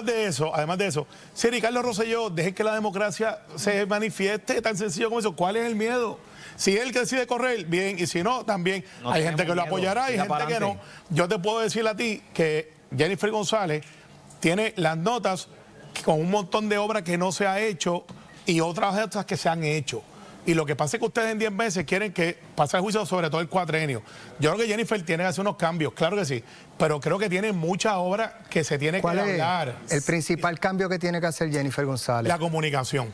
de eso, si Ricardo Rosselló deje que la democracia se manifieste, tan sencillo como eso, ¿cuál es el miedo? Si él decide correr, bien, y si no, también hay gente que lo apoyará y gente que no. Yo te puedo decir a ti que Jennifer González tiene las notas con un montón de obras que no se ha hecho y otras que se han hecho. Y lo que pasa es que ustedes en 10 meses quieren que pase el juicio sobre todo el cuatrenio. Yo creo que Jennifer tiene que hacer unos cambios, claro que sí, pero creo que tiene mucha obra que se tiene que hablar.
El principal cambio que tiene que hacer Jennifer González?
La comunicación.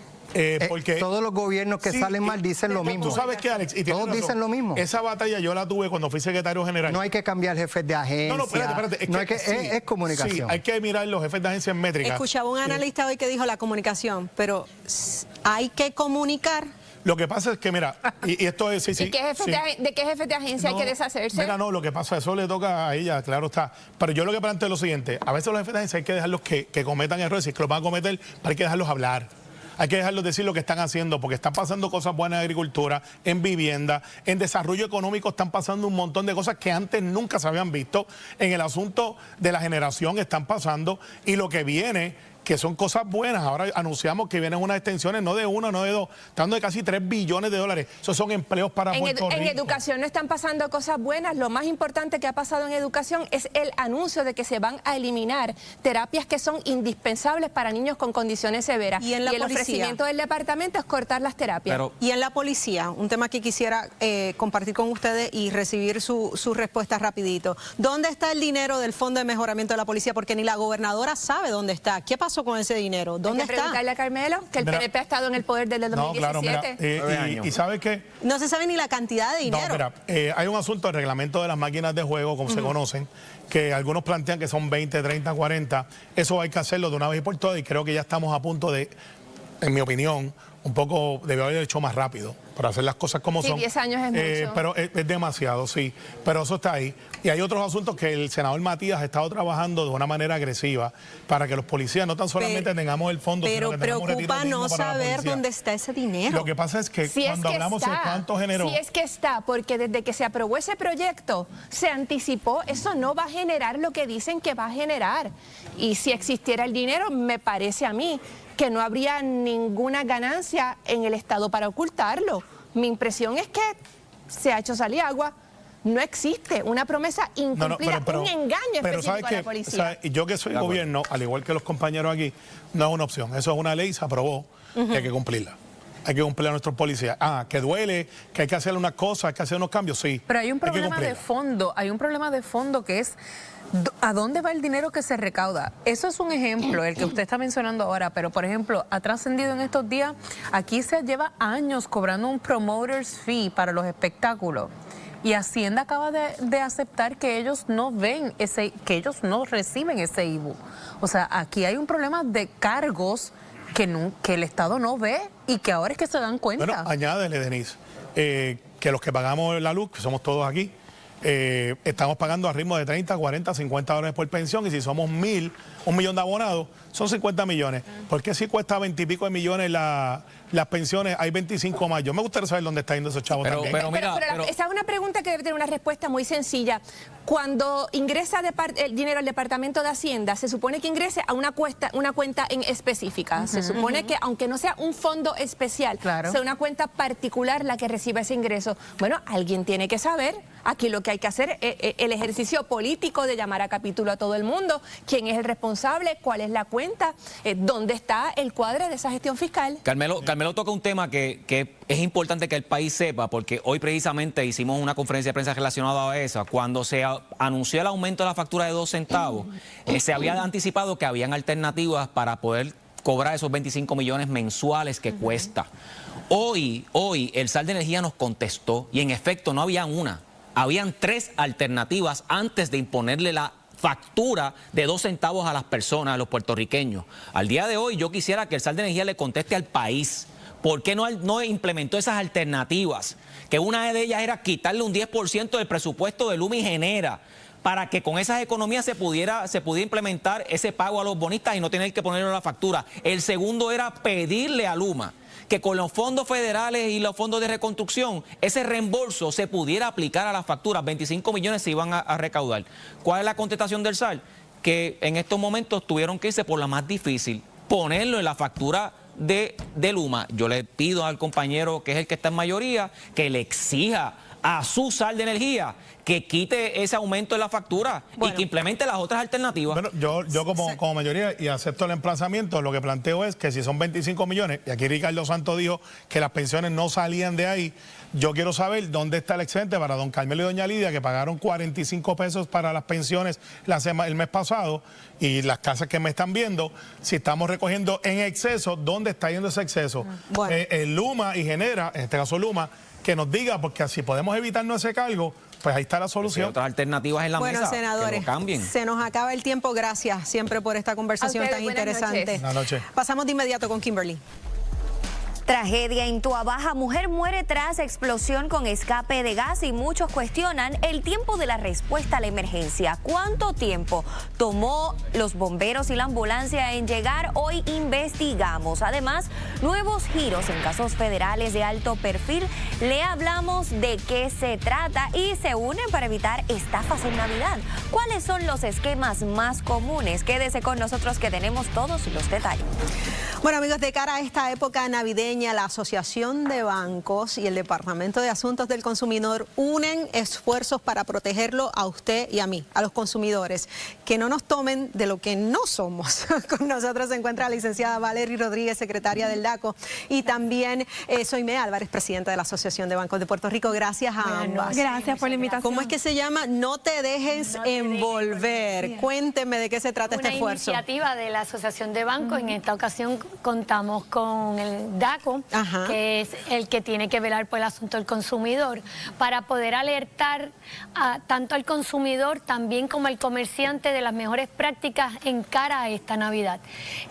Porque
todos los gobiernos que salen mal dicen lo mismo.
Tú sabes que, Alex, y
todos dicen lo mismo.
Esa batalla yo la tuve cuando fui secretario general.
No hay que cambiar jefes de agencia.
No, espérate.
Es comunicación.
Sí, hay que mirar los jefes de agencia en métrica.
Escuchaba un analista hoy que dijo la comunicación, pero hay que comunicar.
Lo que pasa es que, mira, y esto es...
¿Y qué de qué jefe de agencia hay que deshacerse?
Mira, no, lo que pasa, eso le toca a ella, claro está. Pero yo lo que planteo es lo siguiente. A veces los jefes de agencia hay que dejarlos que cometan errores. Si es que los van a cometer, hay que dejarlos hablar. Hay que dejarlos decir lo que están haciendo, porque están pasando cosas buenas en agricultura, en vivienda, en desarrollo económico están pasando un montón de cosas que antes nunca se habían visto. En el asunto de la generación están pasando y lo que viene, que son cosas buenas. Ahora anunciamos que vienen unas extensiones, no de uno, no de dos, estando de casi 3 billones de dólares. Esos son empleos para Puerto Rico.
En educación no están pasando cosas buenas. Lo más importante que ha pasado en educación es el anuncio de que se van a eliminar terapias que son indispensables para niños con condiciones severas. Y el ofrecimiento del departamento es cortar las terapias.
Y en la policía, un tema que quisiera compartir con ustedes y recibir su respuesta rapidito. ¿Dónde está el dinero del Fondo de Mejoramiento de la Policía? Porque ni la gobernadora sabe dónde está. ¿Qué pasó pasó con ese dinero? ¿Dónde
Hay que
está?
preguntarle a Carmelo, que el PNP ha estado en el poder desde el 2017.
Y ¿sabes qué?
No se sabe ni la cantidad de dinero.
No, mira, hay un asunto del reglamento de las máquinas de juego, como se conocen, que algunos plantean que son 20, 30, 40. Eso hay que hacerlo de una vez y por todas y creo que ya estamos a punto de, en mi opinión, un poco debió haber hecho más rápido para hacer las cosas como son.
10 años es mucho.
Pero es demasiado, sí. Pero eso está ahí. Y hay otros asuntos que el senador Matías ha estado trabajando de una manera agresiva para que los policías no tan solamente tengamos el fondo,
pero
sino que tengamos un retiro
preocupa
digno
no
para la
saber
policía.
dónde está ese dinero.
Lo que pasa es que
Si
cuando hablamos de cuánto generó...
Si es que está, porque desde que se aprobó ese proyecto, se anticipó, eso no va a generar lo que dicen que va a generar. Y si existiera el dinero, me parece a mí que no habría ninguna ganancia en el Estado para ocultarlo. Mi impresión es que se ha hecho salir agua. No existe una promesa incumplida, un engaño específico a la policía.
Y yo que soy gobierno, al igual que los compañeros aquí, no es una opción. Eso es una ley, se aprobó y hay que cumplirla. Hay que cumplir a nuestros policías. Que duele, que hay que hacer unas cosas, hay que hacer unos cambios, sí.
Pero hay un problema de fondo, que es ¿a dónde va el dinero que se recauda? Eso es un ejemplo, el que usted está mencionando ahora, pero por ejemplo, ha trascendido en estos días, aquí se lleva años cobrando un promoter's fee para los espectáculos. Y Hacienda acaba de aceptar que ellos no reciben ese IBU. O sea, aquí hay un problema de cargos que el Estado no ve y que ahora es que se dan cuenta.
Bueno, añádele, Denise, que los que pagamos la luz, que somos todos aquí, estamos pagando a ritmo de 30, 40, 50 dólares por pensión, y si somos 1.000, 1 millón de abonados, son 50 millones. ¿Por qué si cuesta 20 y pico de millones las pensiones, hay 25 más? Yo me gustaría saber dónde están yendo esos chavos también.
Pero esa es una pregunta que debe tener una respuesta muy sencilla. Cuando ingresa el dinero al Departamento de Hacienda, se supone que ingrese a una cuenta en específica. Se supone que, aunque no sea un fondo especial, sea una cuenta particular la que reciba ese ingreso. Bueno, alguien tiene que saber. Aquí lo que hay que hacer es el ejercicio político de llamar a capítulo a todo el mundo. ¿Quién es el responsable? ¿Cuál es la cuenta? ¿Dónde está el cuadro de esa gestión fiscal?
Carmelo toca un tema que es importante que el país sepa, porque hoy precisamente hicimos una conferencia de prensa relacionada a eso. Cuando se anunció el aumento de la factura de 2 centavos, se había anticipado que habían alternativas para poder cobrar esos 25 millones mensuales que cuesta. Hoy el SAL de Energía nos contestó y en efecto no había una. Habían 3 alternativas antes de imponerle la factura de 2 centavos a las personas, a los puertorriqueños. Al día de hoy yo quisiera que el SAL de Energía le conteste al país por qué no implementó esas alternativas, que una de ellas era quitarle un 10% del presupuesto de Luma y Genera, para que con esas economías se pudiera implementar ese pago a los bonistas y no tener que ponerlo en la factura. El segundo era pedirle a Luma que con los fondos federales y los fondos de reconstrucción, ese reembolso se pudiera aplicar a las facturas. 25 millones se iban a recaudar. ¿Cuál es la contestación del SAL? Que en estos momentos tuvieron que irse por la más difícil, ponerlo en la factura de Luma. Yo le pido al compañero, que es el que está en mayoría, que le exija a su SAL de Energía que quite ese aumento de la factura y que implemente las otras alternativas.
Bueno, yo como mayoría, y acepto el emplazamiento, lo que planteo es que si son 25 millones, y aquí Ricardo Santos dijo que las pensiones no salían de ahí, yo quiero saber dónde está el excedente para don Carmelo y doña Lidia, que pagaron 45 pesos para las pensiones el mes pasado, y las casas que me están viendo, si estamos recogiendo en exceso, ¿dónde está yendo ese exceso? El Luma y Genera, en este caso Luma, que nos diga, porque así podemos evitarnos ese cargo, pues ahí está la solución.
Hay otras alternativas en la mesa,
senadores,
que lo cambien.
Se nos acaba el tiempo. Gracias siempre por esta conversación tan interesante.
Buenas noches.
Pasamos de inmediato con Kimberly.
Tragedia en Tuabaja, mujer muere tras explosión con escape de gas y muchos cuestionan el tiempo de la respuesta a la emergencia. ¿Cuánto tiempo tomó los bomberos y la ambulancia en llegar? Hoy investigamos. Además, nuevos giros en casos federales de alto perfil. Le hablamos de qué se trata y se unen para evitar estafas en Navidad. ¿Cuáles son los esquemas más comunes? Quédese con nosotros que tenemos todos los detalles.
Bueno, amigos, de cara a esta época navideña, la Asociación de Bancos y el Departamento de Asuntos del Consumidor unen esfuerzos para protegerlo a usted y a mí, a los consumidores, que no nos tomen de lo que no somos. Con nosotros se encuentra la licenciada Valery Rodríguez, secretaria del DACO, y también Soimé Álvarez, presidenta de la Asociación de Bancos de Puerto Rico. Gracias a ambas.
Gracias por la invitación.
¿Cómo es que se llama? No te dejes envolver. Cuénteme de qué se trata este esfuerzo.
Una iniciativa de la Asociación de Bancos. En esta ocasión contamos con el DACO, que es el que tiene que velar por el asunto del consumidor, para poder alertar tanto al consumidor también como al comerciante de las mejores prácticas en cara a esta Navidad.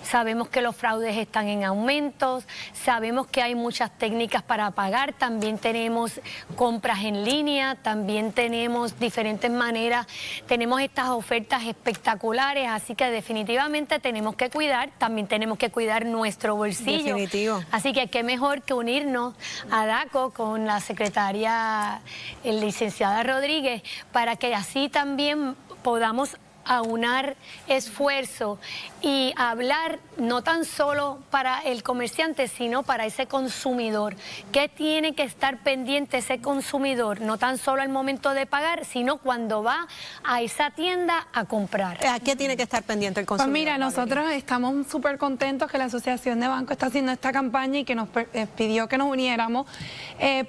Sabemos que los fraudes están en aumentos, sabemos que hay muchas técnicas para pagar, también tenemos compras en línea, también tenemos diferentes maneras, tenemos estas ofertas espectaculares, así que definitivamente tenemos que cuidar, también tenemos que cuidar nuestro bolsillo.
Definitivo.
Así que qué mejor que unirnos a DACO con la secretaria, licenciada Rodríguez, para que así también podamos aunar esfuerzo y hablar no tan solo para el comerciante, sino para ese consumidor. ¿Qué tiene que estar pendiente ese consumidor? No tan solo al momento de pagar, sino cuando va a esa tienda a comprar.
¿A qué tiene que estar pendiente el consumidor?
Pues mira, nosotros estamos súper contentos que la Asociación de Bancos está haciendo esta campaña y que nos pidió que nos uniéramos.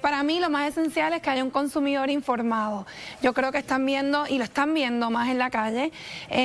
Para mí lo más esencial es que haya un consumidor informado. Yo creo que están viendo, y lo están viendo más en la calle,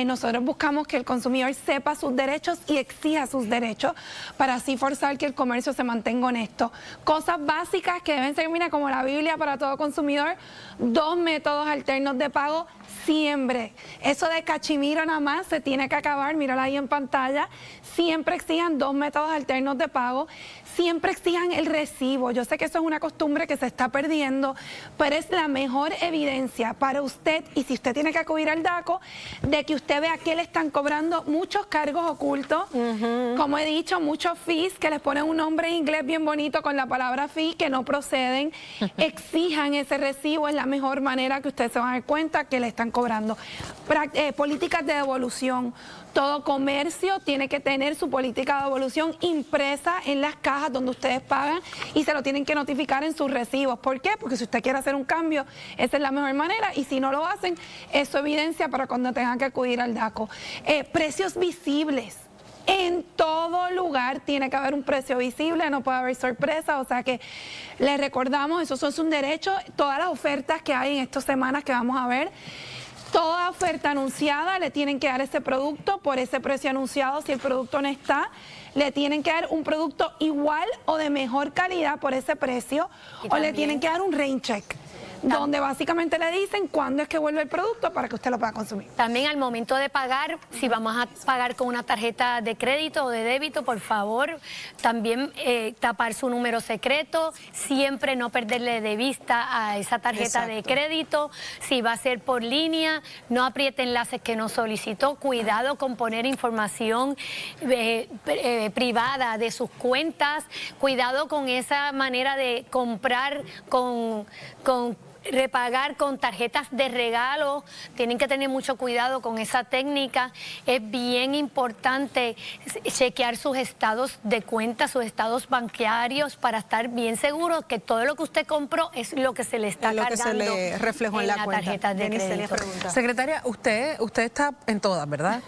nosotros buscamos que el consumidor sepa sus derechos y exija sus derechos para así forzar que el comercio se mantenga honesto. Cosas básicas que deben ser, mira, como la Biblia para todo consumidor: 2 métodos alternos de pago siempre. Eso de cachimiro nada más se tiene que acabar, míralo ahí en pantalla. Siempre exijan 2 métodos alternos de pago, siempre exijan el recibo. Yo sé que eso es una costumbre que se está perdiendo, pero es la mejor evidencia para usted, y si usted tiene que acudir al DACO, de que usted vea que le están cobrando muchos cargos ocultos, como he dicho, muchos fees que les ponen un nombre en inglés bien bonito con la palabra fee, que no proceden. Exijan ese recibo, es la mejor manera que usted se va a dar cuenta que le están cobrando. Políticas de devolución. Todo comercio tiene que tener su política de devolución impresa en las cajas donde ustedes pagan, y se lo tienen que notificar en sus recibos. ¿Por qué? Porque si usted quiere hacer un cambio, esa es la mejor manera, y si no lo hacen, eso evidencia para cuando tengan que acudir al DACO. Precios visibles. En todo lugar tiene que haber un precio visible, no puede haber sorpresa, o sea que les recordamos, eso es un derecho. Todas las ofertas que hay en estas semanas que vamos a ver, toda oferta anunciada le tienen que dar ese producto por ese precio anunciado. Si el producto no está, le tienen que dar un producto igual o de mejor calidad por ese precio, o le tienen que dar un rain check, donde básicamente le dicen cuándo es que vuelve el producto para que usted lo pueda consumir.
También al momento de pagar, si vamos a pagar con una tarjeta de crédito o de débito, por favor, también tapar su número secreto, siempre no perderle de vista a esa tarjeta de crédito. Si va a ser por línea, no apriete enlaces que no solicitó, cuidado con poner información privada de sus cuentas, cuidado con esa manera de comprar con repagar con tarjetas de regalo. Tienen que tener mucho cuidado con esa técnica. Es bien importante chequear sus estados de cuenta, sus estados bancarios, para estar bien seguros que todo lo que usted compró es lo que se le está cargando,
que se le reflejó en la cuenta.
Tarjeta de crédito.
Secretaria, usted está en todas, ¿verdad?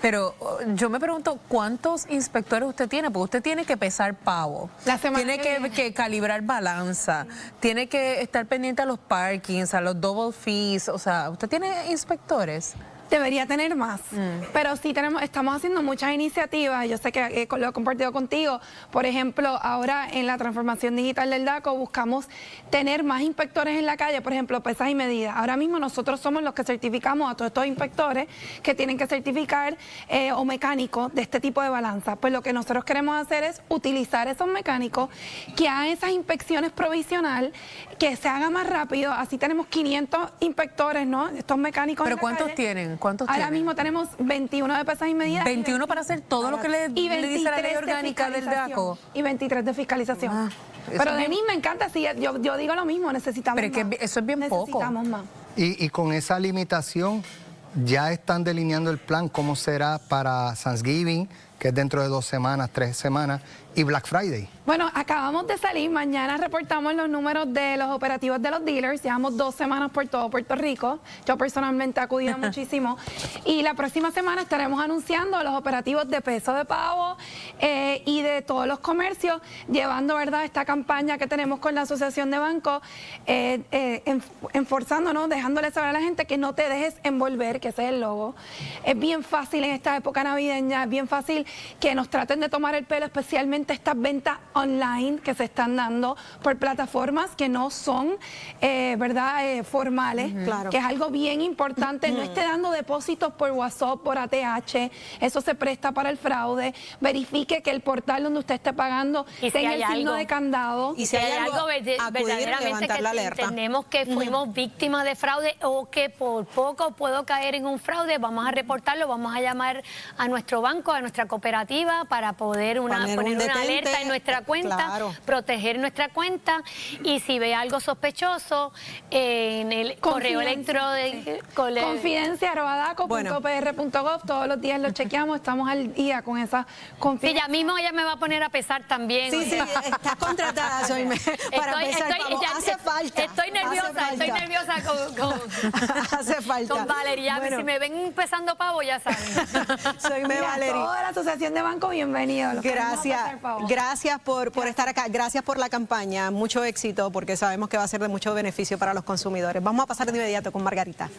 Pero yo me pregunto, ¿cuántos inspectores usted tiene? Porque usted tiene que pesar pavo, tiene que calibrar balanza, tiene que estar pendiente a los parkings, a los double fees. O sea, ¿usted tiene inspectores?
Debería tener más, pero sí estamos haciendo muchas iniciativas. Yo sé que lo he compartido contigo. Por ejemplo, ahora en la transformación digital del DACO buscamos tener más inspectores en la calle, por ejemplo, pesas y medidas. Ahora mismo nosotros somos los que certificamos a todos estos inspectores que tienen que certificar o mecánicos de este tipo de balanza. Pues lo que nosotros queremos hacer es utilizar esos mecánicos que hagan esas inspecciones provisional, que se haga más rápido. Así tenemos 500 inspectores, ¿no? Estos mecánicos.
¿Pero cuántos tienen?
Ahora mismo tenemos 21 de pesas y medidas.
21 para hacer todo lo que le dice la ley orgánica del DACO.
Y 23 de fiscalización. Pero de mí me encanta, sí, yo digo lo mismo, necesitamos más.
Pero es que eso es bien poco.
Necesitamos más.
Y con esa limitación, ya están delineando el plan, cómo será para Thanksgiving, que es dentro de 2 semanas, 3 semanas, y Black Friday.
Bueno, acabamos de salir, mañana reportamos los números de los operativos de los dealers, llevamos 2 semanas por todo Puerto Rico, yo personalmente he acudido muchísimo, y la próxima semana estaremos anunciando los operativos de peso de pavo y de todos los comercios, llevando, ¿verdad?, esta campaña que tenemos con la Asociación de Bancos, enforzándonos, dejándole saber a la gente que no te dejes envolver, que ese es el logo. Es bien fácil en esta época navideña, es bien fácil que nos traten de tomar el pelo, especialmente estas ventas online que se están dando por plataformas que no son, ¿verdad?, formales, que es algo bien importante. No esté dando depósitos por WhatsApp, por ATH, eso se presta para el fraude. Verifique que el portal donde usted esté pagando tenga el signo de candado.
Y si hay algo verdaderamente que entendemos que fuimos víctimas de fraude o que por poco puedo caer en un fraude, vamos a reportarlo, vamos a llamar a nuestro banco, a nuestra cooperativa para poder poner una alerta en nuestra cuenta, proteger nuestra cuenta, y si ve algo sospechoso en el correo electrónico
confidencia@daco.pr.gov, todos los días lo chequeamos, estamos al día con esa confidencia.
Sí, ya mismo ella me va a poner a pesar también.
Sí, estás contratada, Soyme, para pesar pavo. Hace falta.
Estoy nerviosa
hace falta.
Con Valeria. Bueno, si me ven pesando pavo, ya saben.
Soyme Valeria.
Toda la Asociación de Bancos, bienvenidos.
Gracias por estar acá, gracias por la campaña, mucho éxito porque sabemos que va a ser de mucho beneficio para los consumidores. Vamos a pasar de inmediato con Margarita.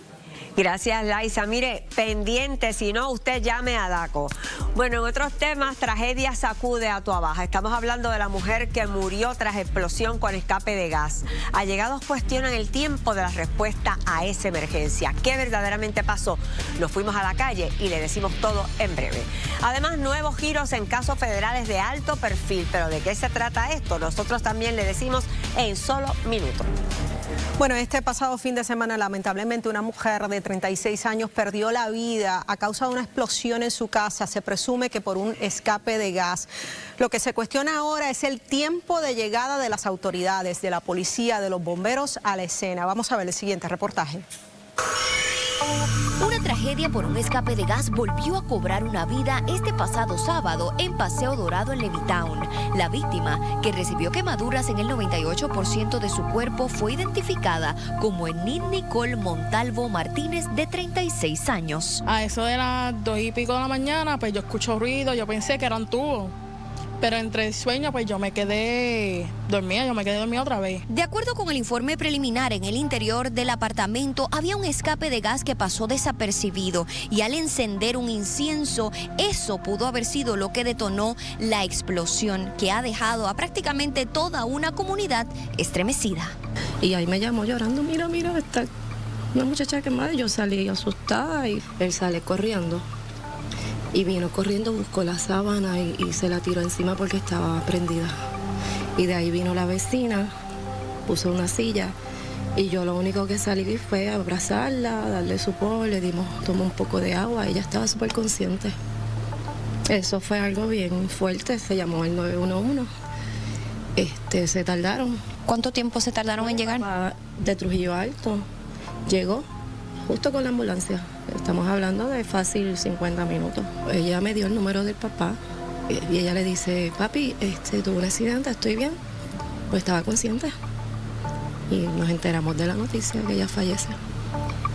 Gracias, Laisa. Mire, pendiente, si no, usted llame a DACO. Bueno, en otros temas, tragedia sacude a Tuabaja. Estamos hablando de la mujer que murió tras explosión con escape de gas. Allegados cuestionan el tiempo de la respuesta a esa emergencia. ¿Qué verdaderamente pasó? Nos fuimos a la calle y le decimos todo en breve. Además, nuevos giros en casos federales de alto perfil. ¿Pero de qué se trata esto? Nosotros también le decimos en solo minutos.
Bueno, este pasado fin de semana, lamentablemente, una mujer de 36 años perdió la vida a causa de una explosión en su casa. Se presume que por un escape de gas. Lo que se cuestiona ahora es el tiempo de llegada de las autoridades, de la policía, de los bomberos a la escena. Vamos a ver el siguiente reportaje.
Una tragedia por un escape de gas volvió a cobrar una vida este pasado sábado en Paseo Dorado en Levittown. La víctima, que recibió quemaduras en el 98% de su cuerpo, fue identificada como Enid Nicole Montalvo Martínez, de 36 años.
A eso de las 2:00 y pico de la mañana, pues yo escucho ruido, yo pensé que eran tubos. Pero entre el sueño, pues yo me quedé dormida otra vez.
De acuerdo con el informe preliminar, en el interior del apartamento había un escape de gas que pasó desapercibido y al encender un incienso, eso pudo haber sido lo que detonó la explosión que ha dejado a prácticamente toda una comunidad estremecida.
Y ahí me llamó llorando, mira, está una muchacha quemada. Yo salí asustada y él sale corriendo. Y vino corriendo, buscó la sábana y se la tiró encima porque estaba prendida. Y de ahí vino la vecina, puso una silla y yo lo único que salí fue a abrazarla, darle sopor, tomó un poco de agua, ella estaba súper consciente. Eso fue algo bien fuerte, se llamó el 911. Se tardaron.
¿Cuánto tiempo se tardaron en llegar?
De Trujillo Alto. Llegó justo con la ambulancia. Estamos hablando de fácil 50 minutos. Ella me dio el número del papá y ella le dice, papi, tuve un accidente, ¿estoy bien? Pues estaba consciente. Y nos enteramos de la noticia que ella fallece.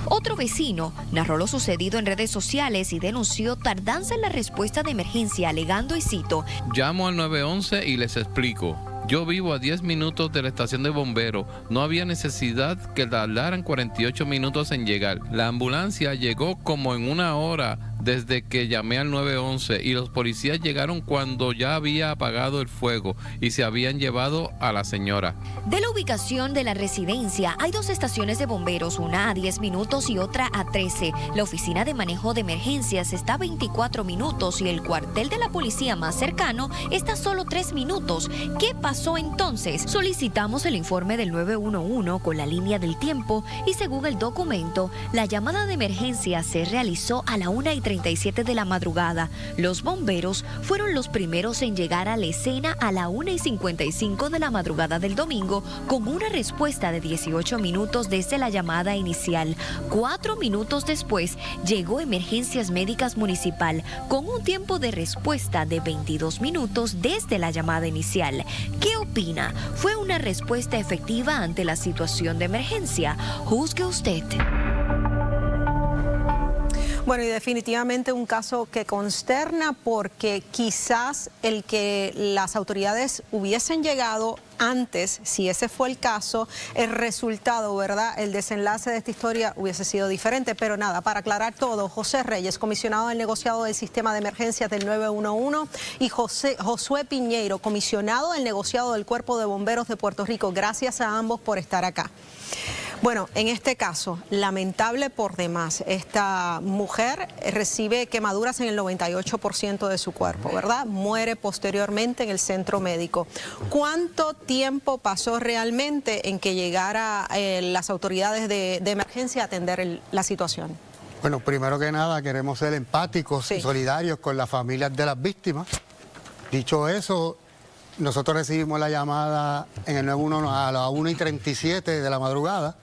Otro vecino narró lo sucedido en redes sociales y denunció tardanza en la respuesta de emergencia, alegando, y cito,
llamo al 911 y les explico. Yo vivo a 10 minutos de la estación de bomberos. No había necesidad que tardaran 48 minutos en llegar. La ambulancia llegó como en 1 hora desde que llamé al 911 y los policías llegaron cuando ya había apagado el fuego y se habían llevado a la señora.
De la ubicación de la residencia hay 2 estaciones de bomberos, una a 10 minutos y otra a 13. La oficina de manejo de emergencias está a 24 minutos y el cuartel de la policía más cercano está a solo 3 minutos. ¿Qué pasó entonces? Solicitamos el informe del 911 con la línea del tiempo y según el documento, la llamada de emergencia se realizó a la 1:30 1:37 de la madrugada. Los bomberos fueron los primeros en llegar a la escena a la 1:55 de la madrugada del domingo, con una respuesta de 18 minutos desde la llamada inicial. 4 minutos después llegó Emergencias Médicas Municipal con un tiempo de respuesta de 22 minutos desde la llamada inicial. ¿Qué opina? ¿Fue una respuesta efectiva ante la situación de emergencia? Juzgue usted.
Bueno, y definitivamente un caso que consterna, porque quizás el que las autoridades hubiesen llegado antes, si ese fue el caso, el resultado, ¿verdad?, el desenlace de esta historia hubiese sido diferente. Pero nada, para aclarar todo, José Reyes, comisionado del negociado del sistema de emergencias del 911, y Josué Piñeiro, comisionado del negociado del Cuerpo de Bomberos de Puerto Rico. Gracias a ambos por estar acá. Bueno, en este caso, lamentable por demás, esta mujer recibe quemaduras en el 98% de su cuerpo, ¿verdad? Muere posteriormente en el centro médico. ¿Cuánto tiempo pasó realmente en que llegara las autoridades de emergencia a atender la situación?
Bueno, primero que nada queremos ser empáticos y solidarios con las familias de las víctimas. Dicho eso, nosotros recibimos la llamada en el 911 a las 1:37 de la madrugada.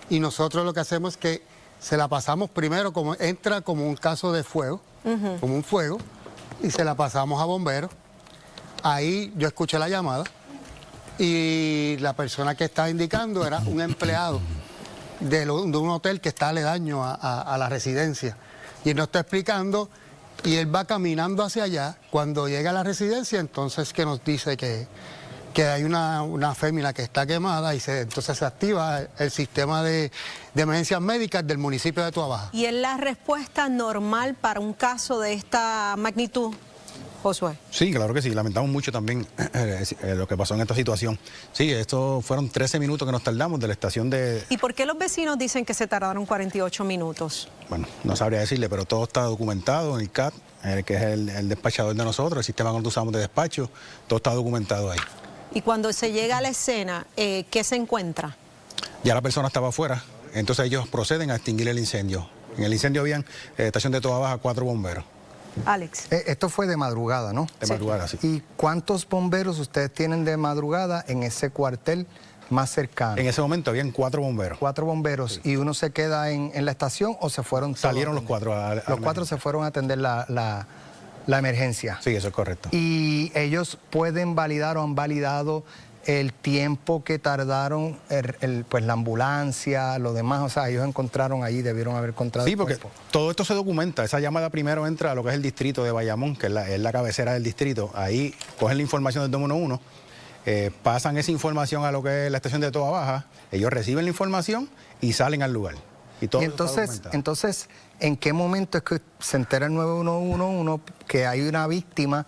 Y nosotros lo que hacemos es que se la pasamos primero, como entra como un caso de fuego, como un fuego, y se la pasamos a bomberos. Ahí yo escuché la llamada y la persona que estaba indicando era un empleado de un hotel que está aledaño a la residencia. Y él nos está explicando, y él va caminando hacia allá. Cuando llega a la residencia, entonces que nos dice que hay una fémina que está quemada, y entonces se activa el sistema de emergencias médicas del municipio de Toa Baja.
¿Y es la respuesta normal para un caso de esta magnitud, Josué?
Sí, claro que sí. Lamentamos mucho también lo que pasó en esta situación. Sí, esto fueron 13 minutos que nos tardamos de la estación de...
¿Y por qué los vecinos dicen que se tardaron 48 minutos?
Bueno, no sabría decirle, pero todo está documentado en el CAT, que es el despachador de nosotros, el sistema que usamos de despacho, todo está documentado ahí.
Y cuando se llega a la escena, ¿qué se encuentra?
Ya la persona estaba afuera, entonces ellos proceden a extinguir el incendio. En el incendio habían, estación de Toa Baja, 4 bomberos.
Alex.
Esto fue de madrugada, ¿no?
De madrugada, sí.
¿Y cuántos bomberos ustedes tienen de madrugada en ese cuartel más cercano?
En ese momento habían 4 bomberos.
4 bomberos. Sí. ¿Y uno se queda en la estación o se fueron?
Salieron los 4.
Los 4 se fueron a atender la emergencia.
Sí, eso es correcto.
¿Y ellos pueden validar o han validado el tiempo que tardaron pues la ambulancia, lo demás? O sea, ellos encontraron ahí, debieron haber encontrado.
Sí, porque todo esto se documenta. Esa llamada primero entra a lo que es el distrito de Bayamón, que es la cabecera del distrito. Ahí cogen la información del 911, pasan esa información a lo que es la estación de Toa Baja, ellos reciben la información y salen al lugar. Y
entonces, ¿en qué momento es que se entera el 911 que hay una víctima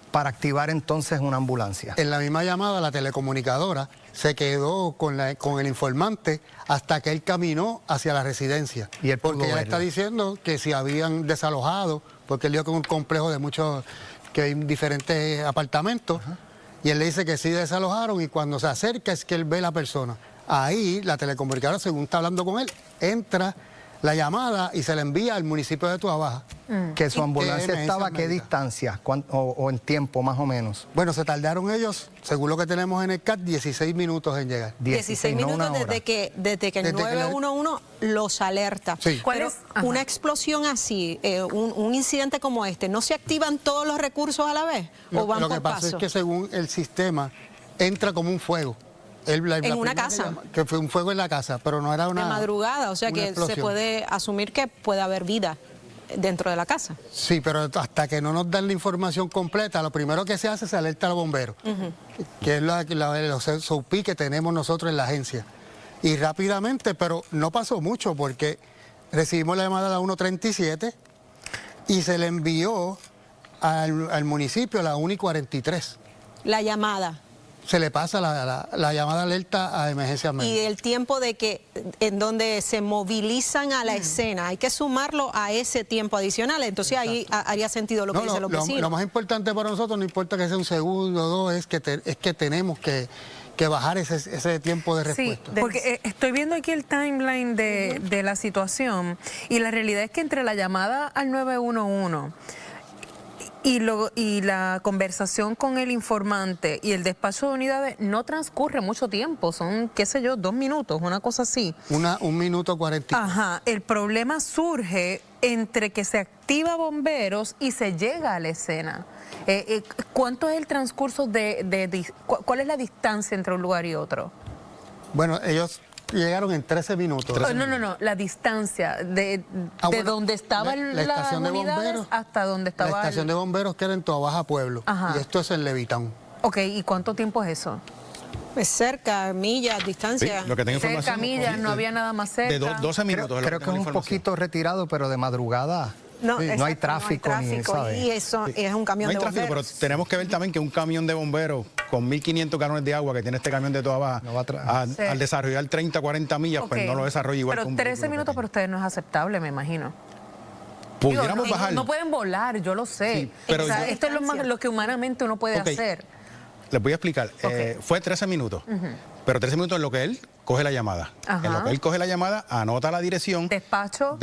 para activar entonces una ambulancia?
En la misma llamada, la telecomunicadora se quedó con el informante hasta que él caminó hacia la residencia.
Y él
porque ella está diciendo que si habían desalojado, porque él dio con un complejo de muchos, que hay diferentes apartamentos, y él le dice que sí desalojaron, y cuando se acerca es que él ve a la persona. Ahí la telecomunicadora, según está hablando con él, entra la llamada y se la envía al municipio de Toa Baja.
¿Que su ambulancia estaba a qué distancia o en tiempo más o menos?
Bueno, se tardaron ellos, según lo que tenemos en el CAT, 16 minutos en llegar.
16 minutos desde que el 911 los alerta.
Sí.
Pero una explosión así, un incidente como este, ¿no se activan todos los recursos a la vez? ¿O van
lo
por
que pasa es que según el sistema, entra como un fuego.
En una casa.
Que fue un fuego en la casa, pero no era una...
De madrugada, o sea que
explosión.
se puede asumir que puede haber vida dentro de la casa.
Sí, pero hasta que no nos dan la información completa, lo primero que se hace es alerta a los bomberos, que es los SOP que tenemos nosotros en la agencia. Y rápidamente, pero no pasó mucho, porque recibimos la llamada a la 1:37 y se le envió al municipio a la 1:43.
La llamada.
Se le pasa la llamada alerta a emergencias médicas.
Y el tiempo de que en donde se movilizan a la escena, hay que sumarlo a ese tiempo adicional. Entonces ahí haría sentido lo que dicen los vecinos.
Lo más importante para nosotros, no importa que sea un segundo o dos, es que tenemos que que bajar ese tiempo de respuesta.
Sí, porque estoy viendo aquí el timeline de la situación y la realidad es que entre la llamada al 911 y la conversación con el informante y el despacho de unidades no transcurre mucho tiempo, son, qué sé yo, 2 minutos, una cosa así.
1 minuto 40.
Ajá, el problema surge entre que se activa bomberos y se llega a la escena. ¿Cuánto es el transcurso cuál es la distancia entre un lugar y otro?
Bueno, ellos llegaron en 13 minutos.
No, la distancia de donde estaba la estación de bomberos hasta donde estaba...
La estación de bomberos queda en Toabaja Pueblo.
Ajá.
Y esto es en Levitown.
Ok, ¿y cuánto tiempo es eso?
Es cerca, millas, distancia.
Sí, lo que tengo
Cerca,
información,
millas, no había nada más cerca.
De 12 minutos.
Creo que es un poquito retirado, pero de madrugada. No, no hay tráfico, ni, ¿sabes?
Y eso es un camión
no hay
de
tráfico,
bomberos.
pero tenemos que ver también que un camión de bomberos con 1.500 galones de agua que tiene este camión de Toabaja, al desarrollar 30, 40 millas, pues no lo desarrolla igual.
Pero
que un
13 minutos para ustedes no es aceptable, me imagino.
Pudiéramos bajar.
No pueden volar, yo lo sé.
Sí, pero
esto es lo que humanamente uno puede hacer.
Les voy a explicar. Fue 13 minutos. Pero 13 minutos en lo que él coge la llamada.
Ajá.
En lo que él coge la llamada, anota la dirección.
Despacho.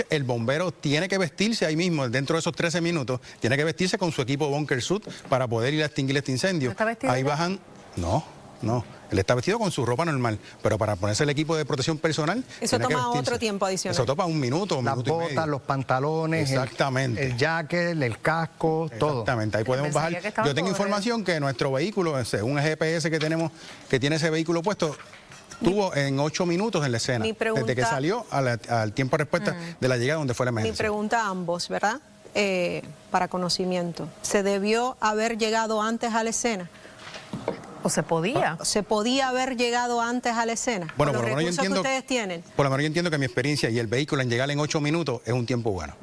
El bombero tiene que vestirse ahí mismo, dentro de esos 13 minutos, tiene que vestirse con su equipo bunker suit para poder ir a extinguir este incendio.
¿Está vestido
ahí
ya?
bajan... No. Él está vestido con su ropa normal, pero para ponerse el equipo de protección personal...
Eso
tiene que
toma
vestirse.
otro tiempo adicional.
Eso toma 1 minuto, 1 minuto y medio.
Las botas, los pantalones,
exactamente,
el jacket, el casco, todo.
Exactamente, ahí podemos bajar. Yo tengo información que nuestro vehículo, según el GPS que tenemos, que tiene ese vehículo puesto, estuvo en 8 minutos en la escena, desde que salió al tiempo de respuesta de la llegada donde fue la emergencia.
Mi pregunta a ambos, ¿verdad? Para conocimiento. ¿Se debió haber llegado antes a la escena?
¿O se podía?
¿Se podía haber llegado antes a la escena?
Bueno,
con los
por lo menos
recursos que ustedes tienen.
Por lo menos yo entiendo que mi experiencia y el vehículo en llegar en 8 minutos es un tiempo bueno.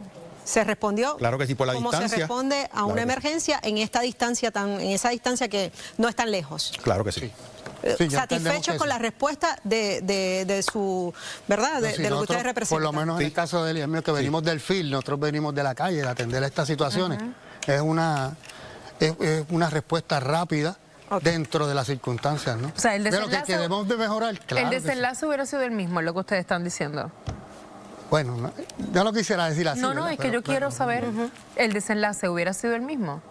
¿Se respondió?
Claro que sí, por la
¿Cómo
distancia.
se responde a una emergencia en esta distancia en esa distancia que no es tan lejos?
Claro que sí.
¿Satisfechos con la respuesta de su, ¿verdad? De lo que ustedes representan.
Por lo menos en el caso de él y el mío, que venimos del field, nosotros venimos de la calle, de atender estas situaciones. Es una respuesta rápida. Dentro de las circunstancias, ¿no?
O sea, el
de lo que debemos de mejorar, claro.
El desenlace hubiera sido el mismo, es lo que ustedes están diciendo.
Bueno, yo no quisiera decir así.
No, es que yo quiero saber, ¿el desenlace hubiera sido el mismo?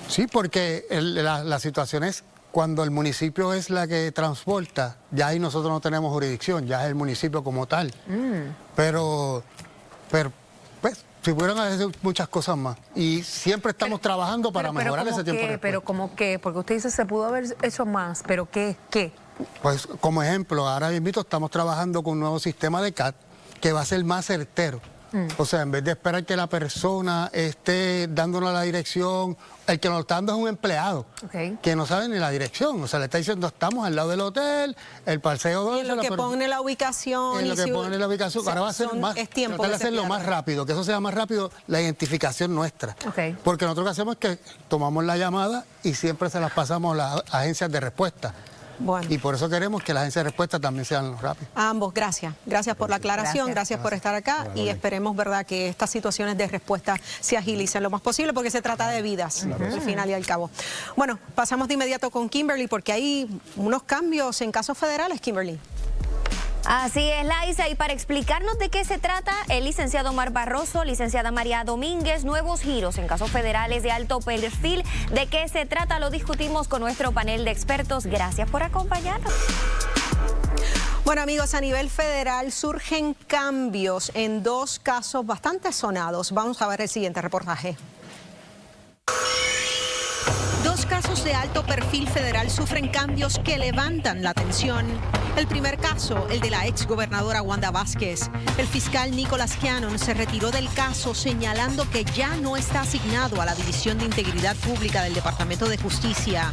Sí, porque la situación es cuando el municipio es la que transporta, ya ahí nosotros no tenemos jurisdicción, ya es el municipio como tal. Pero pues, si pudieran hacer muchas cosas más. Y siempre estamos trabajando para mejorar ese tiempo de respuesta.
Pero ¿cómo qué? Porque usted dice se pudo haber hecho más, pero ¿qué?
Pues como ejemplo, ahora mismo estamos trabajando con un nuevo sistema de CAT que va a ser más certero. O sea, en vez de esperar que la persona esté dándonos la dirección, el que nos está dando es un empleado que no sabe ni la dirección. O sea, le está diciendo, estamos al lado del hotel, el paseo 12.
Y lo que pone la ubicación.
En lo que pone la ubicación. Ahora va a ser más, tratar de hacerlo más rápido, que eso sea más rápido la identificación nuestra. Porque nosotros lo que hacemos es que tomamos la llamada y siempre se las pasamos a las agencias de respuesta.
Bueno.
Y por eso queremos que las agencias de respuesta también sean rápidas.
A ambos, gracias. Gracias por la aclaración, gracias por estar acá y esperemos, ¿verdad?, que estas situaciones de respuesta se agilicen lo más posible porque se trata de vidas, al final y al cabo. Bueno, pasamos de inmediato con Kimberly porque hay unos cambios en casos federales, Kimberly.
Así es, Laisa, y para explicarnos de qué se trata, el licenciado Omar Barroso, licenciada María Domínguez, nuevos giros en casos federales de alto perfil. ¿De qué se trata? Lo discutimos con nuestro panel de expertos. Gracias por acompañarnos.
Bueno, amigos, a nivel federal surgen cambios en 2 casos bastante sonados. Vamos a ver el siguiente reportaje. 2 casos de alto perfil federal sufren cambios que levantan la atención. El primer caso, el de la exgobernadora Wanda Vázquez. El fiscal Nicholas Cannon se retiró del caso señalando que ya no está asignado a la División de Integridad Pública del Departamento de Justicia.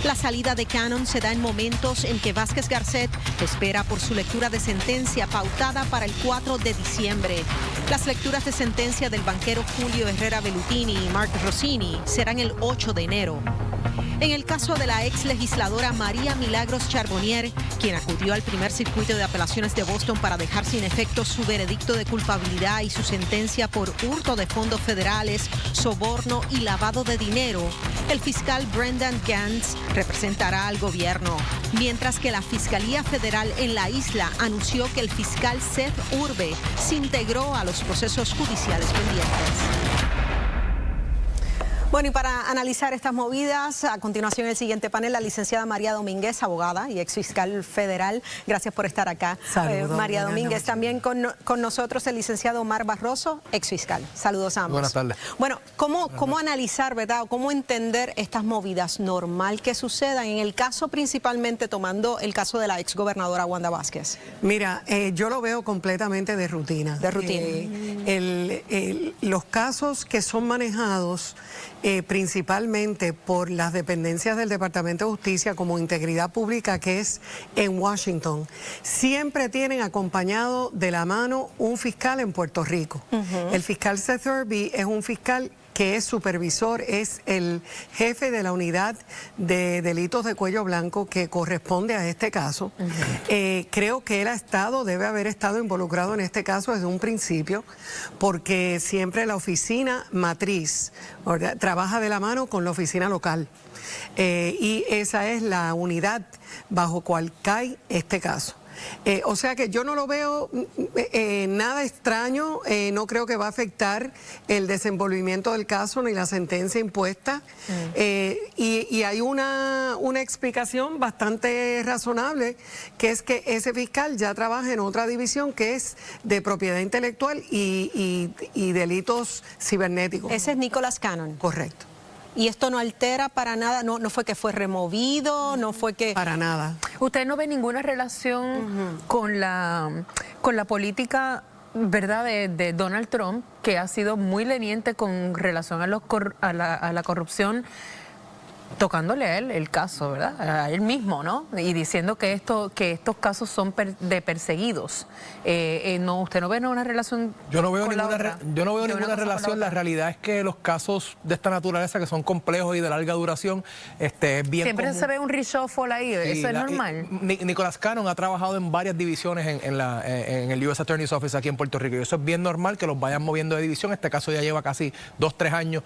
La salida de Cannon se da en momentos en que Vázquez Garcet espera por su lectura de sentencia pautada para el 4 de diciembre. Las lecturas de sentencia del banquero Julio Herrera Bellutini y Mark Rossini serán el 8 de enero. En el caso de la ex legisladora María Milagros Charbonnier, quien acudió al primer circuito de apelaciones de Boston para dejar sin efecto su veredicto de culpabilidad y su sentencia por hurto de fondos federales, soborno y lavado de dinero, el fiscal Brendan Gantz representará al gobierno, mientras que la Fiscalía Federal en la isla anunció que el fiscal Seth Urbe se integró a los procesos judiciales pendientes. Bueno, y para analizar estas movidas, a continuación el siguiente panel, la licenciada María Domínguez, abogada y exfiscal federal. Gracias por estar acá.
Saludos.
María Domínguez, también con nosotros el licenciado Omar Barroso, exfiscal. Saludos a ambos.
Buenas tardes.
Bueno, ¿cómo analizar, verdad, o cómo entender estas movidas? ¿Normal que sucedan? En el caso principalmente, tomando el caso de la exgobernadora Wanda Vázquez.
Mira, yo lo veo completamente de rutina.
De rutina.
Los casos que son manejados principalmente por las dependencias del Departamento de Justicia como Integridad Pública, que es en Washington, siempre tienen acompañado de la mano un fiscal en Puerto Rico. El fiscal Seth Urbe es un fiscal que es supervisor, es el jefe de la unidad de delitos de cuello blanco que corresponde a este caso. Creo que él debe haber estado involucrado en este caso desde un principio, porque siempre la oficina matriz, ¿verdad?, trabaja de la mano con la oficina local. Y esa es la unidad bajo cual cae este caso. O sea que yo no lo veo nada extraño, no creo que va a afectar el desenvolvimiento del caso ni la sentencia impuesta. Y hay una explicación bastante razonable, que es que ese fiscal ya trabaja en otra división que es de propiedad intelectual y delitos cibernéticos.
Ese es Nicholas Cannon.
Correcto.
Y esto no altera para nada, no fue que fue removido, no fue que...
Para nada.
¿Usted no ve ninguna relación con la política, verdad, de Donald Trump, que ha sido muy leniente con relación a la corrupción, tocándole a él el caso, ¿verdad? A él mismo, ¿no? Y diciendo que estos casos son de perseguidos. No, ¿usted no ve una relación?
Yo no veo
con
ninguna relación. La realidad es que los casos de esta naturaleza, que son complejos y de larga duración, es bien
siempre
común.
se ve un reshuffle ahí,
Sí,
eso es normal.
Nicholas Cannon ha trabajado en varias divisiones en el U.S. Attorney's Office aquí en Puerto Rico, y eso es bien normal que los vayan moviendo de división. Este caso ya lleva casi 2-3 años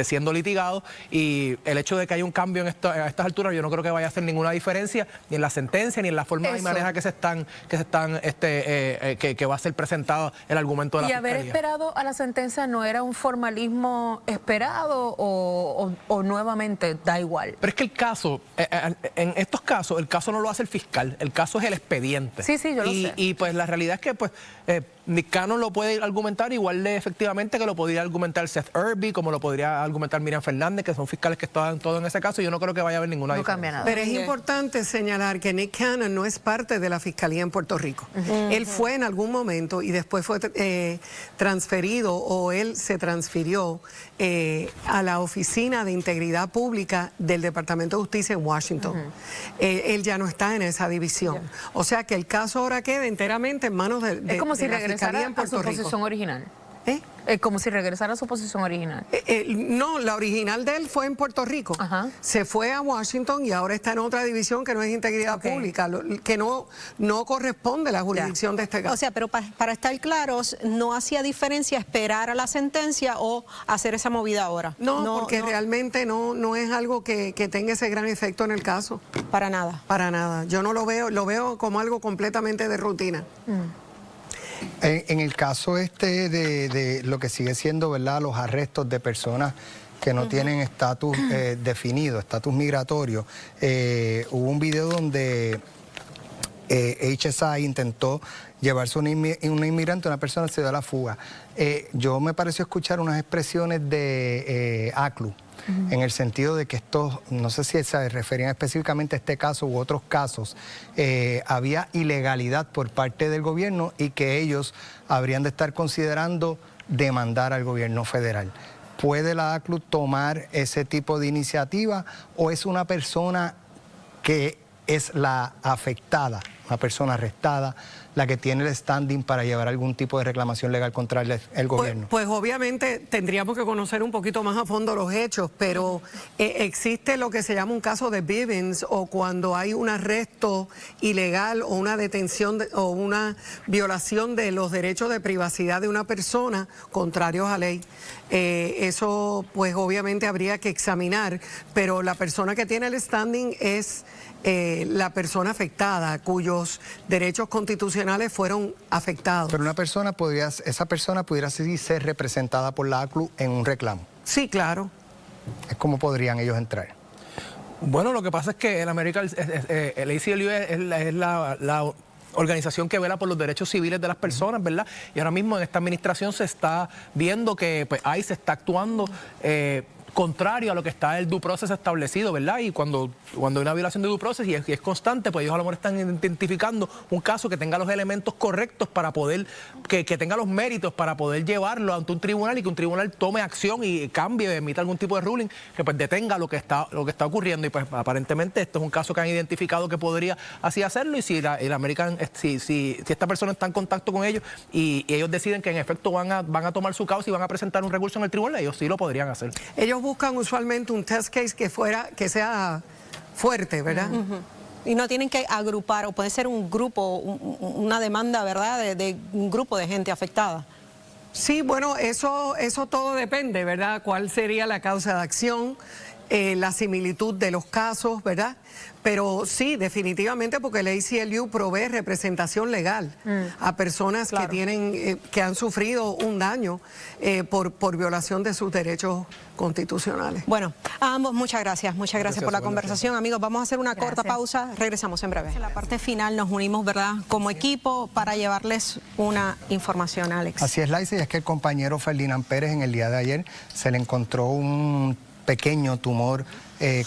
siendo litigado, y el hecho de que haya un cambio a estas alturas, yo no creo que vaya a hacer ninguna diferencia ni en la sentencia ni en la forma y manera que va a ser presentado el argumento de la fiscalía.
¿Y haber esperado a la sentencia no era un formalismo esperado o nuevamente da igual?
Pero es que el caso, en estos casos, el caso no lo hace el fiscal, el caso es el expediente.
Sí, yo lo sé.
Y pues la realidad es que Nick Cannon lo puede argumentar igual de efectivamente que lo podría argumentar Seth Urbe, como lo podría argumentar Miriam Fernández, que son fiscales que estaban todos en ese caso. Yo no creo que vaya a haber ninguna diferencia.
Cambia nada.
Pero es importante señalar que Nick Cannon no es parte de la Fiscalía en Puerto Rico. Él fue en algún momento y después fue transferido, o él se transfirió a la Oficina de Integridad Pública del Departamento de Justicia en Washington. Él ya no está en esa división. O sea que el caso ahora queda enteramente en manos de
es como si
la Fiscalía en
regresara a
Puerto
su
Rico.
posición original. Como si regresara a su posición original.
No, la original de él fue en Puerto Rico. Se fue a Washington y ahora está en otra división que no es Integridad Pública, que no corresponde a la jurisdicción de este caso.
O sea, pero para estar claros, ¿no hacía diferencia esperar a la sentencia o hacer esa movida ahora?
No, porque realmente no es algo que tenga ese gran efecto en el caso.
Para nada.
Para nada. Yo no lo veo como algo completamente de rutina.
En el caso de lo que sigue siendo, ¿verdad?, los arrestos de personas que no tienen estatus definido, estatus migratorio, hubo un video donde HSI intentó llevarse una inmigrante, una persona se dio a la fuga. Yo me pareció escuchar unas expresiones de ACLU, en el sentido de que estos, no sé si se referían específicamente a este caso u otros casos, había ilegalidad por parte del gobierno y que ellos habrían de estar considerando demandar al gobierno federal. ¿Puede la ACLU tomar ese tipo de iniciativa o es una persona que es la afectada una persona arrestada, la que tiene el standing para llevar algún tipo de reclamación legal contra el gobierno?
Pues obviamente tendríamos que conocer un poquito más a fondo los hechos, pero existe lo que se llama un caso de Bivens, o cuando hay un arresto ilegal o una detención o una violación de los derechos de privacidad de una persona contrarios a ley. Eso pues obviamente habría que examinar, pero la persona que tiene el standing es la persona afectada, cuyos derechos constitucionales fueron afectados.
Pero esa persona pudiera ser representada por la ACLU en un reclamo.
Sí, claro.
¿Cómo podrían ellos entrar?
Bueno, lo que pasa es que el ACLU es la organización que vela por los derechos civiles de las personas, ¿verdad? Y ahora mismo en esta administración se está viendo que pues, ICE está actuando contrario a lo que está el due process establecido, ¿verdad? Y cuando hay una violación de due process y es constante, pues ellos a lo mejor están identificando un caso que tenga los elementos correctos para poder, que tenga los méritos para poder llevarlo ante un tribunal y que un tribunal tome acción y cambie, emita algún tipo de ruling que pues detenga lo que está ocurriendo. Y pues aparentemente esto es un caso que han identificado que podría así hacerlo, y si si esta persona está en contacto con ellos y ellos deciden que en efecto van a tomar su causa y van a presentar un recurso en el tribunal, ellos sí lo podrían hacer.
Ellos buscan usualmente un test case que sea fuerte, ¿verdad?
Y no tienen que agrupar, o puede ser un grupo, una demanda, ¿verdad?, de un grupo de gente afectada.
Sí, bueno, eso todo depende, ¿verdad? ¿Cuál sería la causa de acción? La similitud de los casos, ¿verdad? Pero sí, definitivamente, porque el ACLU provee representación legal a personas que han sufrido un daño por violación de sus derechos constitucionales.
Bueno, a ambos muchas gracias por la conversación. Amigos, vamos a hacer una corta pausa, regresamos en breve. En la parte final nos unimos, ¿verdad?, como equipo para llevarles una información, Alex.
Así es, Laisa, y es que el compañero Ferdinand Pérez en el día de ayer se le encontró un pequeño tumor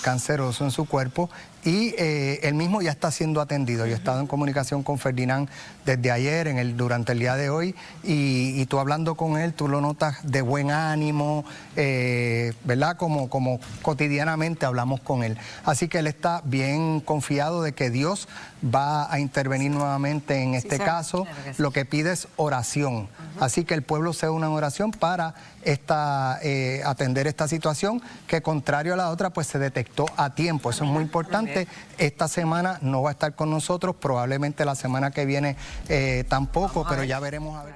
canceroso en su cuerpo, y él mismo ya está siendo atendido. Yo he estado en comunicación con Ferdinand desde ayer, durante el día de hoy, y tú hablando con él, tú lo notas de buen ánimo, ¿verdad? Como cotidianamente hablamos con él. Así que él está bien confiado de que Dios va a intervenir nuevamente en este caso. Claro que sí. Lo que pide es oración. Así que el pueblo se une en oración para atender esta situación, que contrario a la otra, pues se detectó a tiempo. Eso es muy importante. Esta semana no va a estar con nosotros, probablemente la semana que viene tampoco, pero ya veremos a ver.